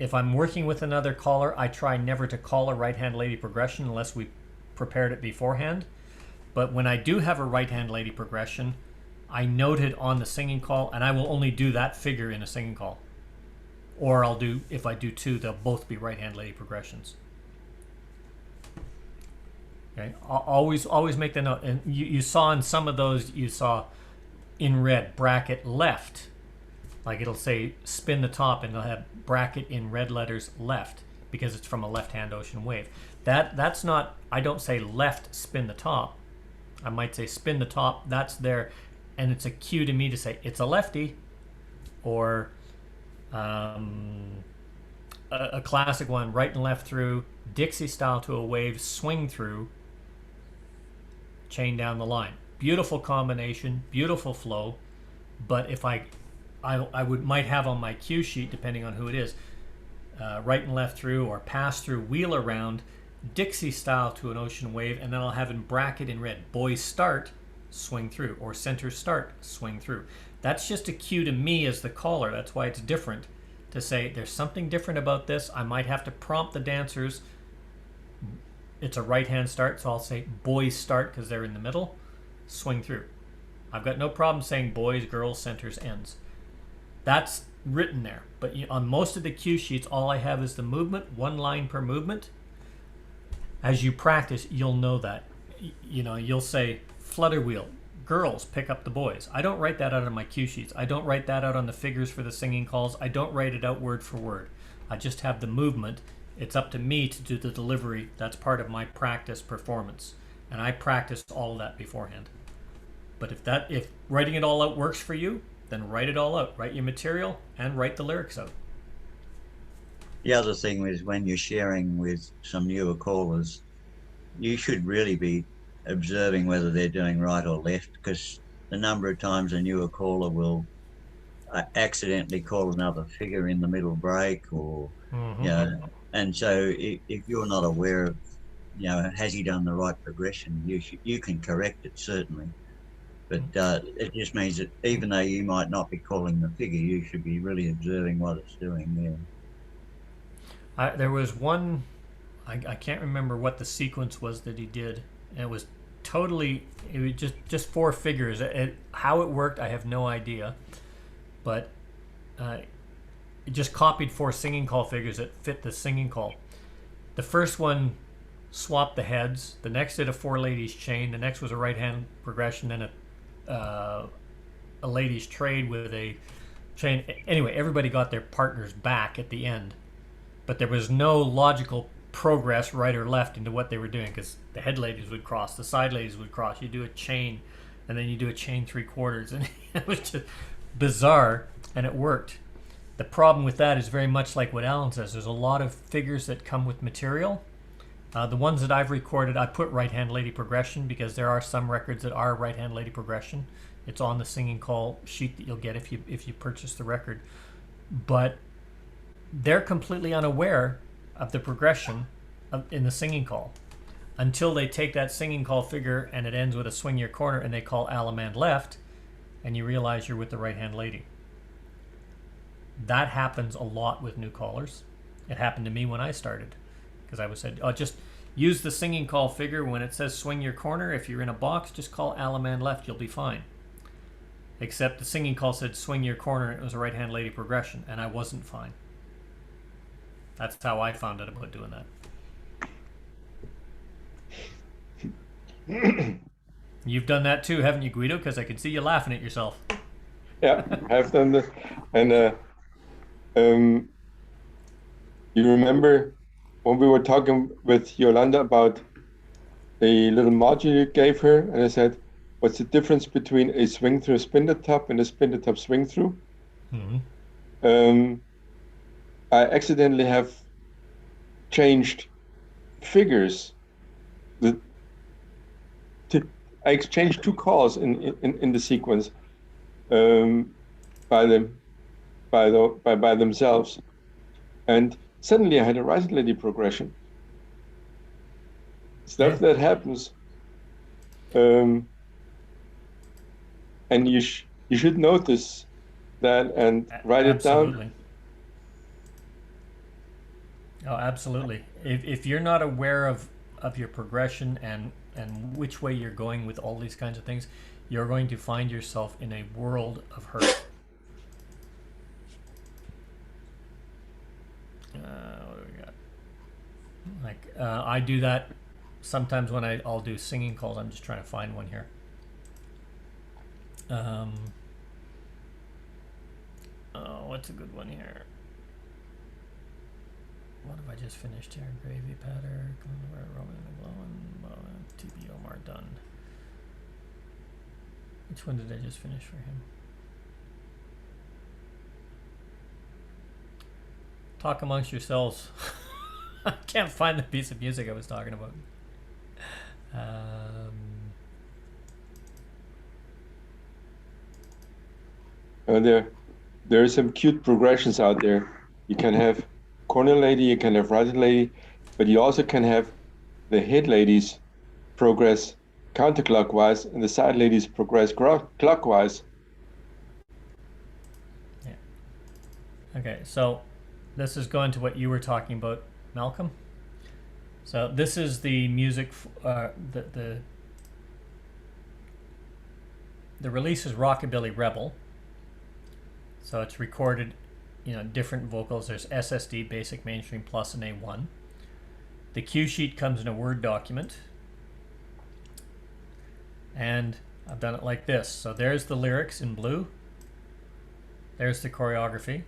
If I'm working with another caller, I try never to call a right-hand lady progression unless we prepared it beforehand. But when I do have a right-hand lady progression, I note it on the singing call, and I will only do that figure in a singing call. Or I'll do, if I do two, they'll both be right-hand lady progressions. Okay, always make the note. And you saw in some of those, you saw in red, bracket left. Like it'll say spin the top, and it'll have bracket in red letters left, because it's from a left-hand ocean wave. That's not, I don't say left spin the top. I might say spin the top, that's there, and it's a cue to me to say it's a lefty. Or a classic one, right and left through, Dixie style to a wave, swing through, chain down the line. Beautiful combination, beautiful flow. But if I might have on my cue sheet, depending on who it is, right and left through, or pass through, wheel around, Dixie style to an ocean wave, and then I'll have in bracket in red, boys start, swing through, or center start, swing through. That's just a cue to me as the caller. That's why it's different, to say there's something different about this. I might have to prompt the dancers. It's a right-hand start, so I'll say boys start because they're in the middle, swing through. I've got no problem saying boys, girls, centers, ends. That's written there. But on most of the cue sheets, all I have is the movement, one line per movement. As you practice, you'll know that. You know, you'll say flutter wheel, girls pick up the boys. I don't write that out on my cue sheets. I don't write that out on the figures for the singing calls. I don't write it out word for word. I just have the movement. It's up to me to do the delivery. That's part of my practice performance. And I practiced all of that beforehand. But if writing it all out works for you, then write it all out. Write your material and write the lyrics out. The other thing is, when you're sharing with some newer callers, you should really be observing whether they're doing right or left, because the number of times a newer caller will accidentally call another figure in the middle break, or you know, and so if you're not aware of, you know, has he done the right progression, you can correct it certainly, but it just means that even though you might not be calling the figure, you should be really observing what it's doing there. There was one, I can't remember what the sequence was that he did. And it was just four figures. How it worked, I have no idea. But it just copied four singing call figures that fit the singing call. The first one swapped the heads. The next did a four ladies chain. The next was a right hand progression, and a ladies trade with a chain. Anyway, everybody got their partners back at the end. But there was no logical progress right or left into what they were doing, because the head ladies would cross, the side ladies would cross. You do a chain, and then you do a chain 3/4, and it was just bizarre, and it worked. The problem with that is very much like what Alan says. There's a lot of figures that come with material. The ones that I've recorded, I put right-hand lady progression, because there are some records that are right-hand lady progression. It's on the singing call sheet that you'll get if you purchase the record. But they're completely unaware of the progression in the singing call until they take that singing call figure and it ends with a swing your corner and they call Alamand left, and you realize you're with the right hand lady. That happens a lot with new callers. It happened to me when I started, because I was said, oh, just use the singing call figure when it says swing your corner. If you're in a box, just call Alamand left, you'll be fine. Except the singing call said swing your corner, and it was a right hand lady progression, and I wasn't fine. That's how I found out about doing that. You've done that too, haven't you, Guido? Because I can see you laughing at yourself. Yeah, I've done that. And you remember when we were talking with Yolanda about the little module you gave her, and I said, what's the difference between a swing through spin the top and a spin the top swing through. I accidentally have changed figures. I exchanged two calls in the sequence by themselves, and suddenly I had a right lady progression. Stuff that happens, and you should notice that and write it down. Oh, absolutely. If you're not aware of your progression and which way you're going with all these kinds of things, you're going to find yourself in a world of hurt. What do we got? Like I do that sometimes when I'll do singing calls. I'm just trying to find one here. Oh, what's a good one here? What have I just finished here? Gravy patter, Roman glowing, TB Omar done. Which one did I just finish for him? Talk amongst yourselves. I can't find the piece of music I was talking about. There are some cute progressions out there. You can have corner lady, you can have right lady, but you also can have the head ladies progress counterclockwise and the side ladies progress clockwise. Yeah. Okay, so this is going to what you were talking about, Malcolm. So this is the music. The release is Rockabilly Rebel. So it's recorded, different vocals. There's SSD, Basic, Mainstream, Plus, and A1. The cue sheet comes in a Word document. And I've done it like this. So there's the lyrics in blue. There's the choreography.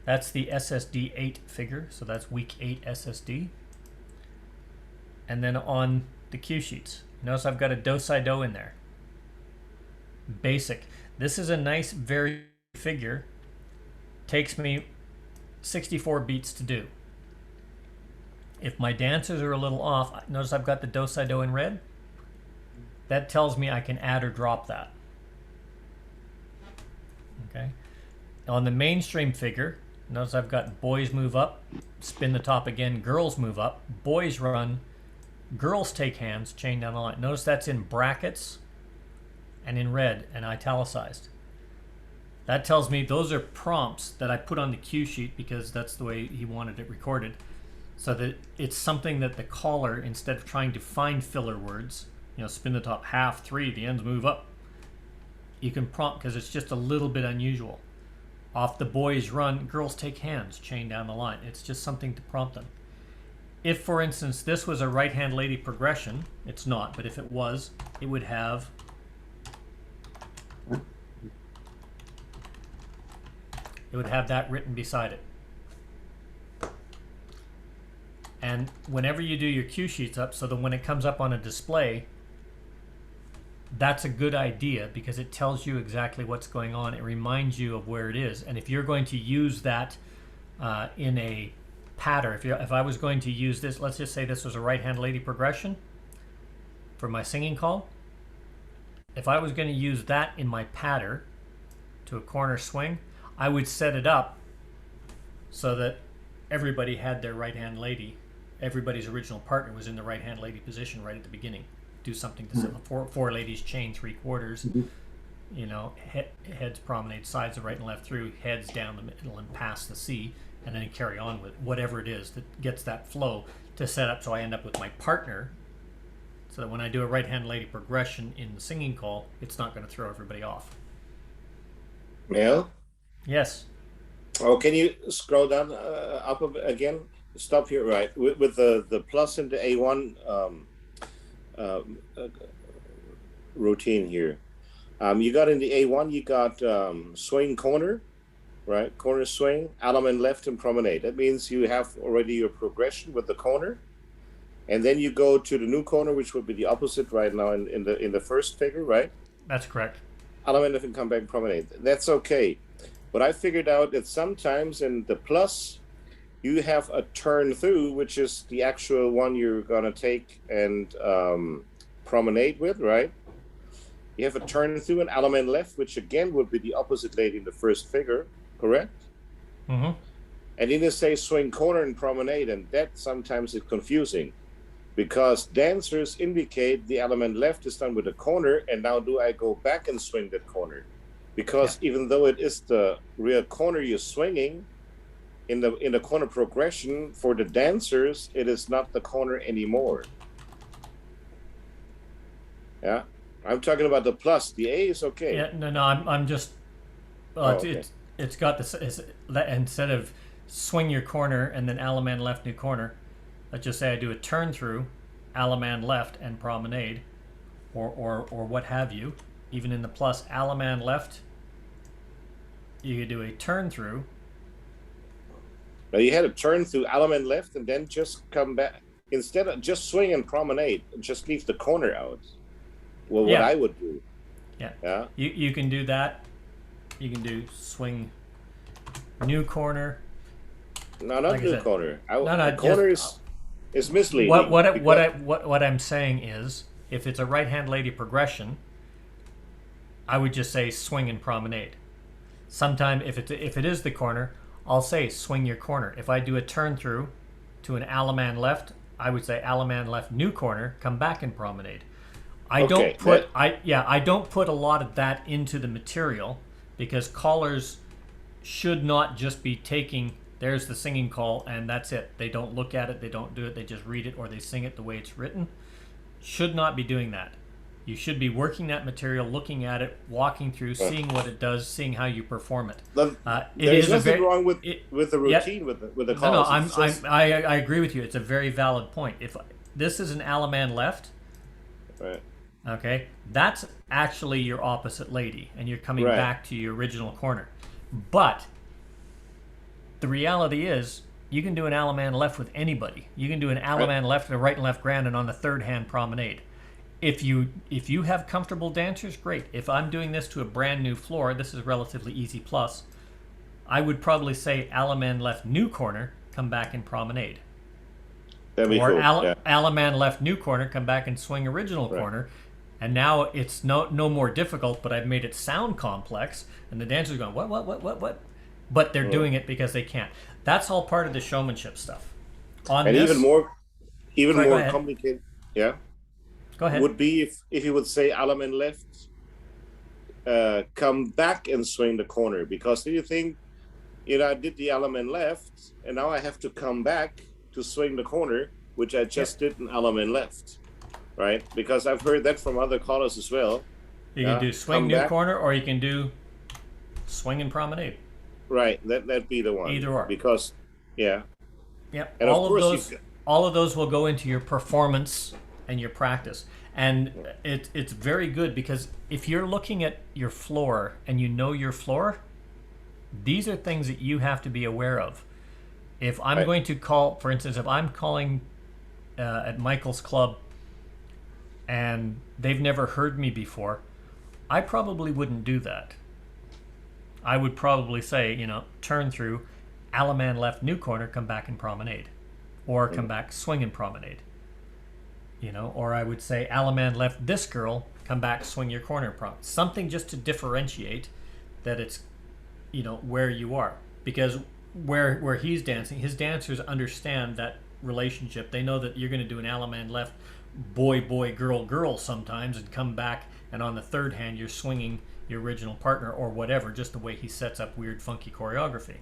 That's the SSD 8 figure. So that's week 8 SSD. And then on the cue sheets, notice I've got a do-si-do in there. Basic. This is a nice, very figure. Takes me 64 beats to do. If my dancers are a little off, notice I've got the do-si-do in red. That tells me I can add or drop that. Okay. On the mainstream figure, notice I've got boys move up, spin the top again, girls move up, boys run, girls take hands, chain down the line. Notice that's in brackets and in red and italicized. That tells me those are prompts that I put on the cue sheet because that's the way he wanted it recorded. So that it's something that the caller, instead of trying to find filler words, spin the top half, 3, the ends move up, you can prompt because it's just a little bit unusual. Off the boys run, girls take hands, chain down the line. It's just something to prompt them. If, for instance, this was a right-hand lady progression, it's not, but if it was, it would have that written beside it. And whenever you do your cue sheets up, so that when it comes up on a display, that's a good idea because it tells you exactly what's going on. It reminds you of where it is. And if you're going to use that in a pattern, if I was going to use this, let's just say this was a right-hand lady progression for my singing call. If I was going to use that in my pattern to a corner swing, I would set it up so that everybody had their right-hand lady. Everybody's original partner was in the right-hand lady position right at the beginning. Do something to four ladies chain 3/4. Heads promenade, sides of right and left through, heads down the middle and past the C, and then carry on with whatever it is that gets that flow to set up so I end up with my partner, so that when I do a right-hand lady progression in the singing call, it's not going to throw everybody off. Mel? Yes. Oh, can you scroll down up again? Stop here, right? With the plus into A1 routine here. You got in the A1, you got swing corner, right? Corner swing, element left and promenade. That means you have already your progression with the corner. and then you go to the new corner, which would be the opposite right now in the first figure, right? That's correct. Element left and come back and promenade. That's okay. But I figured out that sometimes in the plus, you have a turn through, which is the actual one you're gonna take and promenade with, right? You have a turn through an element left, which again would be the opposite lady in the first figure, correct? Mm-hmm. And then they say swing corner and promenade, and that sometimes is confusing because dancers indicate the element left is done with a corner, and now do I go back and swing that corner? Because even though it is the real corner you're swinging, in the corner progression for the dancers, it is not the corner anymore. Yeah, I'm talking about the plus. The A is okay. Yeah, no, I'm just. Okay. It's got this. Instead of swing your corner and then Alaman left new corner, let's just say I do a turn through, Alaman left and promenade, or what have you. Even in the plus, Alaman left. You could do a turn through. Now you had a turn through element left and then just come back. Instead of just swing and promenade, just leave the corner out. Well, what I would do. Yeah. Yeah. You can do that. You can do swing new corner. No, not Like I new said. corner. No, corner is misleading. What I'm saying is, if it's a right hand lady progression, I would just say swing and promenade. Sometime if it is the corner, I'll say swing your corner. If I do a turn through to an Alaman left, I would say Alaman left new corner, come back and promenade. I don't put a lot of that into the material because callers should not just be taking there's the singing call and that's it. They don't look at it, they don't do it, they just read it or they sing it the way it's written. Should not be doing that. You should be working that material, looking at it, walking through, seeing what it does, seeing how you perform it. There's nothing wrong with the routine with the calls. I agree with you. It's a very valid point. If this is an Alaman left, right? Okay, that's actually your opposite lady, and you're coming back to your original corner. But the reality is, you can do an Alaman left with anybody. You can do an Alaman left and a right and left grand, and on the third hand promenade. If you have comfortable dancers, great. If I'm doing this to a brand new floor, this is relatively easy plus. I would probably say Alaman left new corner, come back and promenade. That'd be or cool. Alaman left new corner, come back and swing original corner. And now it's no more difficult, but I've made it sound complex, and the dancers are going what? But they're doing it because they can't. That's all part of the showmanship stuff. Even more complicated. Yeah. Go ahead. Would be if you would say Alaman left, come back and swing the corner, because do you think, I did the Alaman left and now I have to come back to swing the corner, which I just did an Alaman left, right? Because I've heard that from other callers as well. You can do swing new corner, or you can do swing and promenade. Right, that'd be the one. Either or. Because, Yep. And all of those will go into your performance and your practice, and it's very good, because if you're looking at your floor and you know your floor, these are things that you have to be aware of. If I'm going to call, for instance, if I'm calling at Michael's club and they've never heard me before, I probably wouldn't do that. I would probably say, turn through, Alaman left new corner, come back and promenade, or come back swing and promenade. Or I would say Alaman left this girl, come back, swing your corner, something just to differentiate that it's, where you are. Because where he's dancing, his dancers understand that relationship. They know that you're going to do an Alaman left, boy, girl sometimes, and come back, and on the third hand, you're swinging your original partner or whatever, just the way he sets up weird, funky choreography.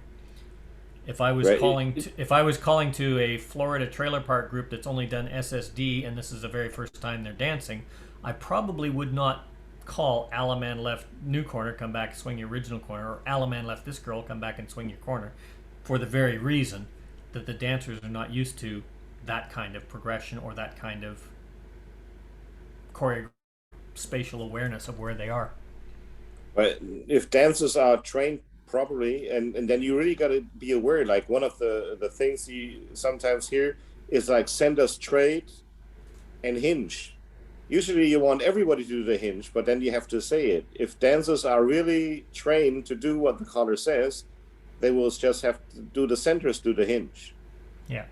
If I was calling to a Florida trailer park group that's only done SSD and this is the very first time they're dancing, I probably would not call Alaman left new corner, come back, swing your original corner, or Alaman left this girl, come back and swing your corner, for the very reason that the dancers are not used to that kind of progression or that kind of spatial awareness of where they are. But if dancers are trained properly, and then you really got to be aware, like one of the things you sometimes hear, is like center straight and hinge. Usually you want everybody to do the hinge, but then you have to say it. If dancers are really trained to do what the collar says, they will just have to do the centers, do the hinge. Yeah.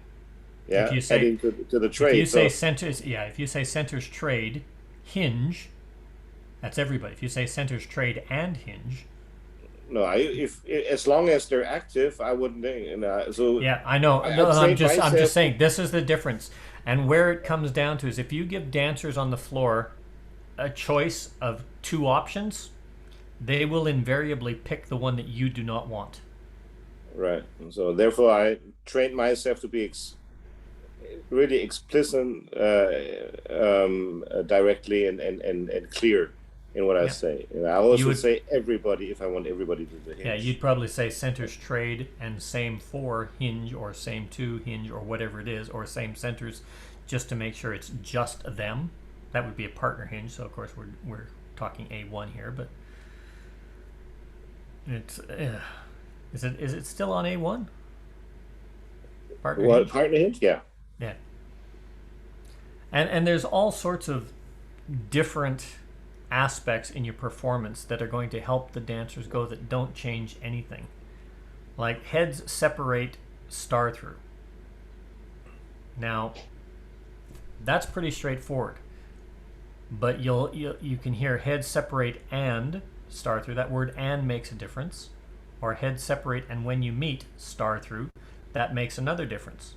Yeah. If you say, adding to the trade. If you say centers, yeah. If you say centers, trade, hinge, that's everybody. If you say centers, trade, and hinge. No, if as long as they're active, I wouldn't. So yeah, I know. No, I'm just saying this is the difference, and where it comes down to is if you give dancers on the floor a choice of 2 options, they will invariably pick the one that you do not want. Right. So therefore, I trained myself to be really explicit, directly and clear in what I say. And I also say everybody if I want everybody to do the hinge. Yeah, you'd probably say centers trade and same 4 hinge or same 2 hinge or whatever it is, or same centers, just to make sure it's just them. That would be a partner hinge. So of course we're talking A1 here, but it's is it still on A1? Partner hinge? Partner hinge? Yeah. Yeah. And there's all sorts of different aspects in your performance that are going to help the dancers go that don't change anything. Like heads separate, star through. Now, that's pretty straightforward. But you can hear head separate and star through. That word and makes a difference. Or head separate and when you meet, star through. That makes another difference.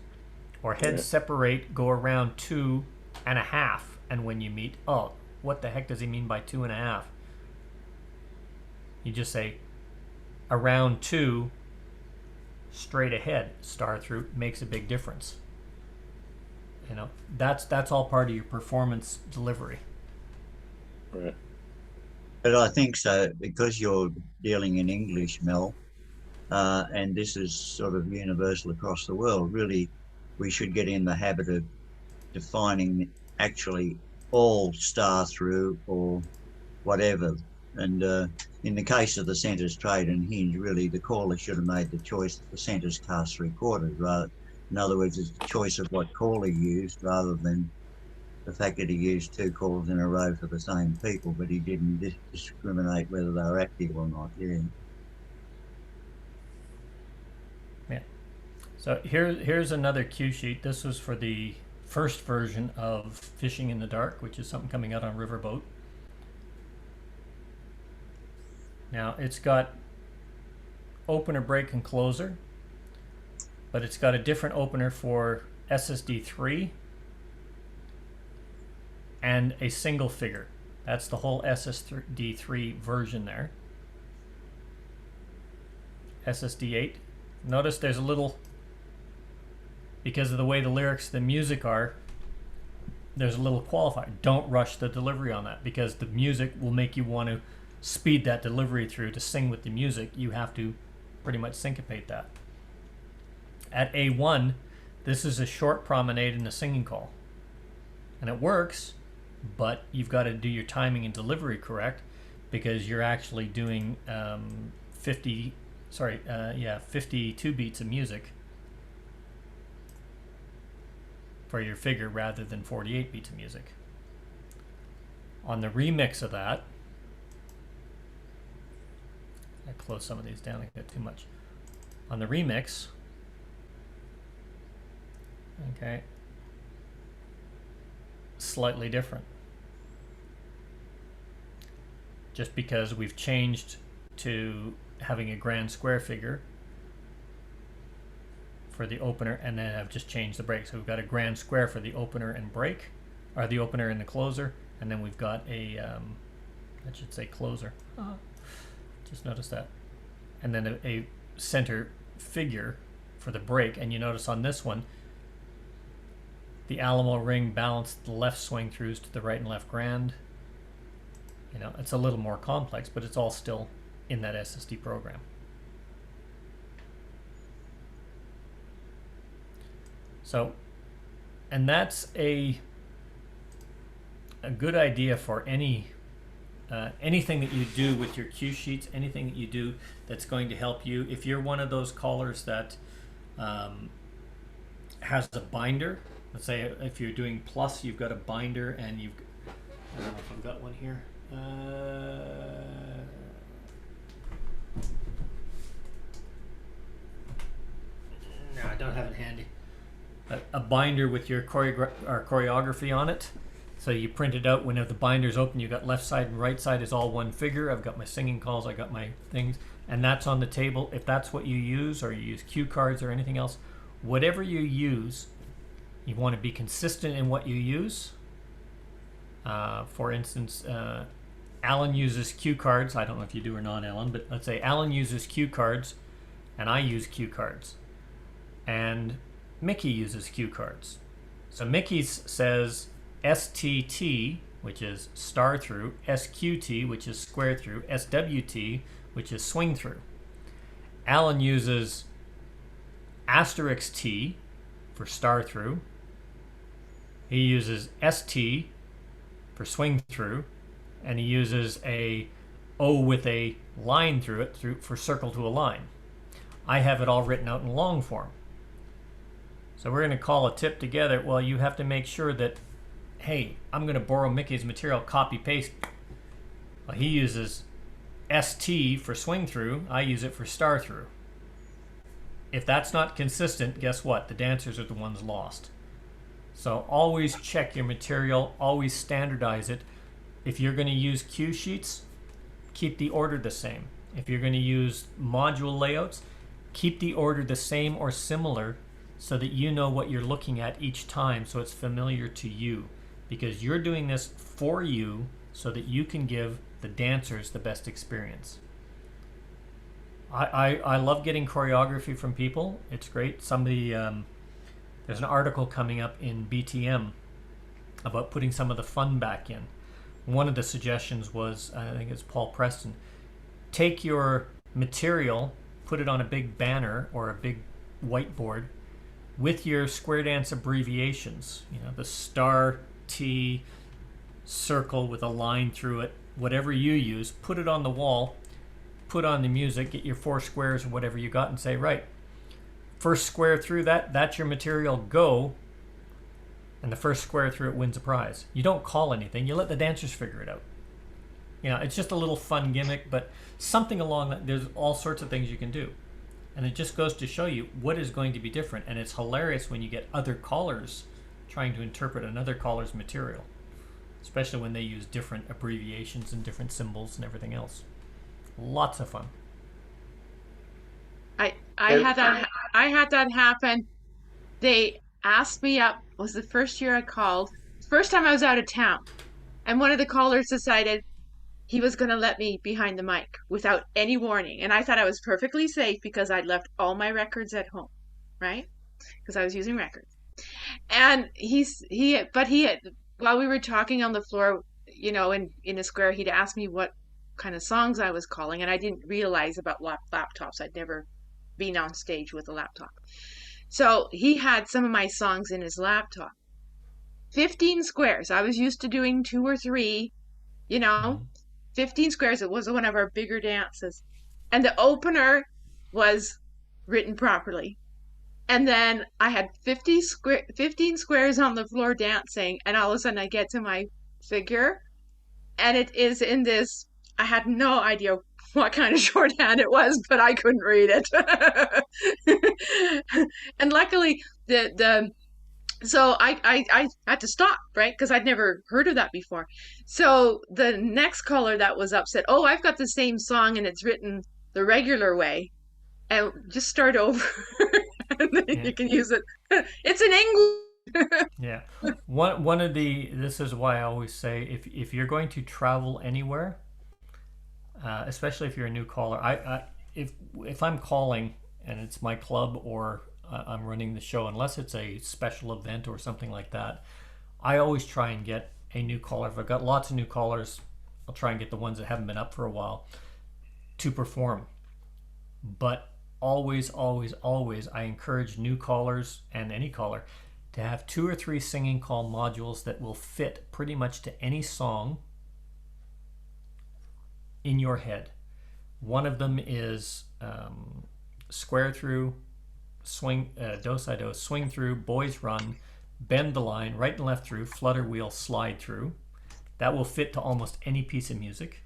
Or head separate, go around 2.5, and when you meet, oh, what the heck does he mean by 2.5? You just say around 2, straight ahead, star through, makes a big difference. You know, that's all part of your performance delivery. Right. But I think so, because you're dealing in English, Mel, and this is sort of universal across the world, really, we should get in the habit of defining actually all star through or whatever. And in the case of the centres trade and hinge, really the caller should have made the choice that the centres cast 3/4 rather. In other words, it's a choice of what caller he used rather than the fact that he used 2 calls in a row for the same people, but he didn't discriminate whether they were active or not. Yeah. Yeah. So here's another cue sheet. This was for the first version of Fishing in the Dark, which is something coming out on Riverboat. Now it's got opener, break, and closer, but it's got a different opener for SSD3 and a single figure. That's the whole SSD3 version there. SSD8. Notice there's a little, because of the way the lyrics, the music are, there's a little qualifier. Don't rush the delivery on that, because the music will make you want to speed that delivery through to sing with the music. You have to pretty much syncopate that. At A1, this is a short promenade and a singing call. And it works, but you've got to do your timing and delivery correct, because you're actually doing 52 beats of music for your figure rather than 48 beats of music. On the remix of that, I close some of these down, I got too much. On the remix, okay, slightly different. Just because we've changed to having a grand square figure for the opener, and then I've just changed the break. So we've got a grand square for the opener and break, or the opener and the closer, and then we've got a, I should say closer. Just notice that. And then a center figure for the break, and you notice on this one, the Alamo ring balanced the left swing throughs to the right and left grand. You know, it's a little more complex, but it's all still in that SSD program. So, and that's a good idea for any anything that you do with your cue sheets, anything that you do that's going to help you. If you're one of those callers that has a binder. Let's say if you're doing plus, you've got a binder, and you've, I don't know if I've got one here. No, I don't have it handy. A binder with your choreography on it. So you print it out. Whenever the binder's open, you've got left side and right side is all one figure. I've got my singing calls, I got my things, and that's on the table. If that's what you use, or you use cue cards or anything else, whatever you use, you want to be consistent in what you use. For instance, Alan uses cue cards. I don't know if you do or not, Alan, but let's say Alan uses cue cards and I use cue cards. And Mickey uses cue cards. So Mickey's says STT, which is star through, SQT, which is square through, SWT, which is swing through. Alan uses asterisk T for star through. He uses ST for swing through, and he uses a O with a line through it for circle to a line. I have it all written out in long form. So we're going to call a tip together. Well, you have to make sure that, hey, I'm going to borrow Mickey's material, copy paste. Well, he uses ST for swing through, I use it for star through. If that's not consistent, guess what? The dancers are the ones lost. So always check your material, always standardize it. If you're going to use cue sheets, keep the order the same. If you're going to use module layouts, keep the order the same or similar so that you know what you're looking at each time, so it's familiar to you. Because you're doing this for you so that you can give the dancers the best experience. I love getting choreography from people. It's great. Somebody, there's an article coming up in BTM about putting some of the fun back in. One of the suggestions was, I think it's Paul Preston, take your material, put it on a big banner or a big whiteboard with your square dance abbreviations, you know, the star, T, circle with a line through it, whatever you use, put it on the wall, put on the music, get your 4 squares or whatever you got, and say, right, first square through that's your material, go, and the first square through it wins a prize. You don't call anything, you let the dancers figure it out. You know, it's just a little fun gimmick, but something along that, there's all sorts of things you can do. And it just goes to show you what is going to be different. And it's hilarious when you get other callers trying to interpret another caller's material, especially when they use different abbreviations and different symbols and everything else. Lots of fun. I had that happen. They asked me up, was the first year I called, first time I was out of town, and one of the callers decided he was going to let me behind the mic without any warning. And I thought I was perfectly safe because I'd left all my records at home, right? Because I was using records. And while we were talking on the floor, you know, in a square, he'd asked me what kind of songs I was calling, and I didn't realize about laptops. I'd never been on stage with a laptop. So he had some of my songs in his laptop. 15 squares. I was used to doing 2 or 3, you know. 15 squares. It was one of our bigger dances. And the opener was written properly. And then I had 15 squares on the floor dancing, and all of a sudden I get to my figure, and it is in this, I had no idea what kind of shorthand it was, but I couldn't read it. And luckily, so I had to stop, right? Because I'd never heard of that before. So the next caller that was up said, oh, I've got the same song and it's written the regular way. And just start over. And then you can use it. It's in English. Yeah. One of this is why I always say, if you're going to travel anywhere, especially if you're a new caller, if I'm calling and it's my club or I'm running the show, unless it's a special event or something like that, I always try and get a new caller. If I've got lots of new callers, I'll try and get the ones that haven't been up for a while to perform. But always, always, always, I encourage new callers and any caller to have 2 or 3 singing call modules that will fit pretty much to any song in your head. One of them is square through, swing, do, si, do, swing through, boys run, bend the line, right and left through, flutter wheel, slide through. That will fit to almost any piece of music.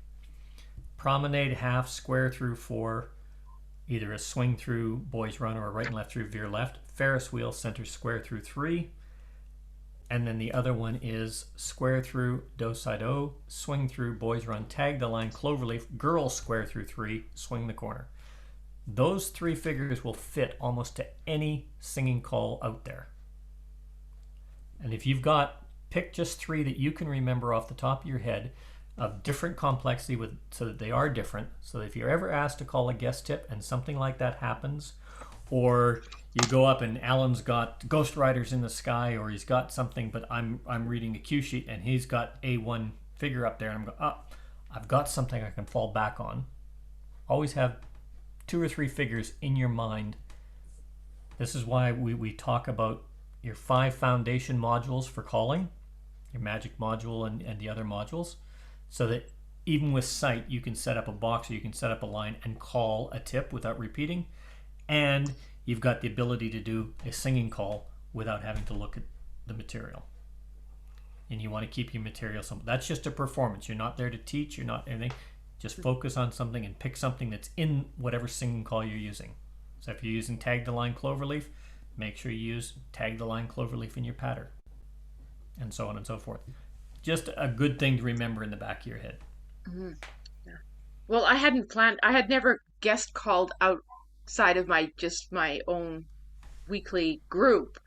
Promenade, half, square through 4, either a swing through, boys run, or a right and left through, veer left. Ferris wheel, center square through 3. And then the other one is square through, do, si, do, swing through, boys run, tag the line, cloverleaf, girl square through 3, swing the corner. Those 3 figures will fit almost to any singing call out there. And if you've got, pick just 3 that you can remember off the top of your head of different complexity so that they are different. So that if you're ever asked to call a guest tip and something like that happens, or you go up and Alan's got Ghost Riders in the Sky, or he's got something, but I'm reading a cue sheet and he's got A1 figure up there, and I'm going, oh, I've got something I can fall back on. Always have 2 or 3 figures in your mind. This is why we talk about your 5 foundation modules for calling, your magic module and the other modules, so that even with sight you can set up a box or you can set up a line and call a tip without repeating, and you've got the ability to do a singing call without having to look at the material. And you want to keep your material simple. That's just a performance. You're not there to teach, you're not anything. Just focus on something and pick something that's in whatever singing call you're using. So if you're using tag the line cloverleaf, make sure you use tag the line cloverleaf in your pattern, and so on and so forth. Just a good thing to remember in the back of your head. Mm-hmm. Yeah. Well, I had never guest called outside of my own weekly group,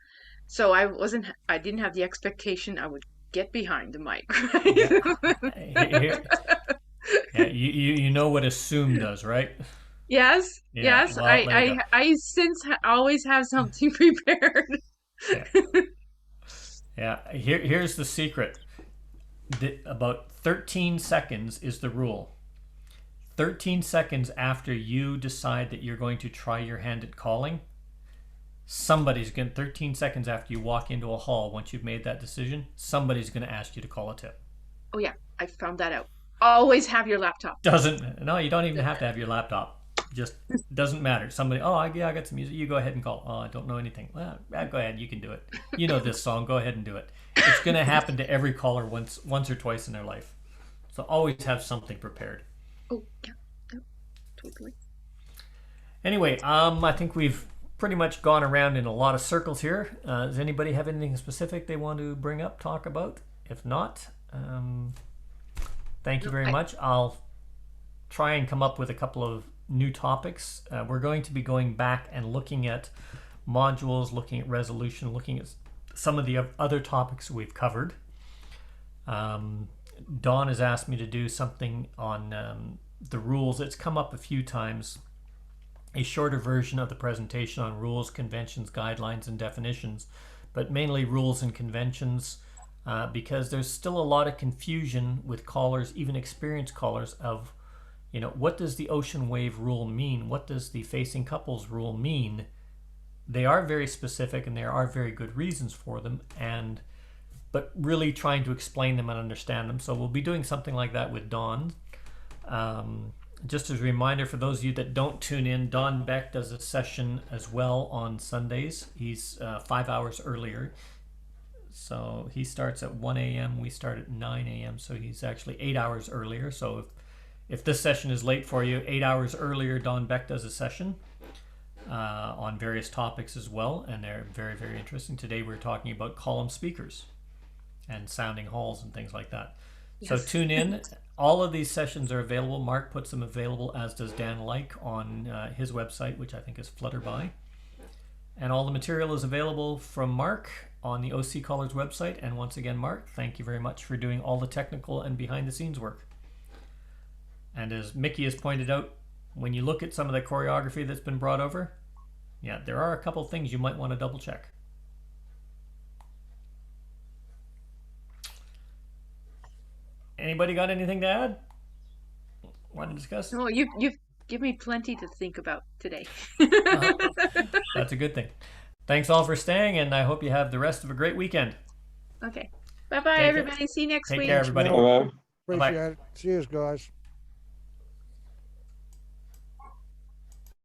so I didn't have the expectation I would get behind the mic. Yeah, you know what assume does, right? Yes, Yeah, yes. well, I always have something prepared. Yeah. Here's the secret. About 13 seconds is the rule. 13 seconds after you decide that you're going to try your hand at calling, 13 seconds after you walk into a hall, once you've made that decision, somebody's going to ask you to call a tip. Oh yeah, I found that out. Always have your laptop. No, you don't even have to have your laptop. Just doesn't matter. Somebody, I got some music. You go ahead and call. Oh, I don't know anything. Well, go ahead. You can do it. You know this song. Go ahead and do it. It's going to happen to every caller once or twice in their life. So always have something prepared. Oh, yeah. Totally. Anyway, I think we've pretty much gone around in a lot of circles here. Does anybody have anything specific they want to bring up, talk about? If not, thank you very much. I'll try and come up with a couple of new topics. We're going to be going back and looking at modules, looking at resolution, looking at some of the other topics we've covered. Dawn has asked me to do something on the rules. It's come up a few times. A shorter version of the presentation on rules, conventions, guidelines, and definitions, but mainly rules and conventions, because there's still a lot of confusion with callers, even experienced callers, of what does the ocean wave rule mean? What does the facing couples rule mean? They are very specific and there are very good reasons for them, but really trying to explain them and understand them. So we'll be doing something like that with Dawn. Just as a reminder for those of you that don't tune in, Don Beck does a session as well on Sundays. He's 5 hours earlier. So he starts at 1 a.m. We start at 9 a.m. So he's actually 8 hours earlier. So if this session is late for you, 8 hours earlier, Don Beck does a session on various topics as well. And they're very, very interesting. Today we're talking about column speakers and sounding halls and things like that. Yes. So tune in. All of these sessions are available. Mark puts them available, as does Dan Like, on his website, which I think is Flutterby. And all the material is available from Mark on the OC Callers website. And once again, Mark, thank you very much for doing all the technical and behind-the-scenes work. And as Mickey has pointed out, when you look at some of the choreography that's been brought over, yeah, there are a couple things you might want to double-check. Anybody got anything to add? Want to discuss? No, you've given me plenty to think about today. That's a good thing. Thanks all for staying, and I hope you have the rest of a great weekend. Okay. Bye-bye, everybody. See you next week. Take care, everybody. Appreciate it. Cheers, guys.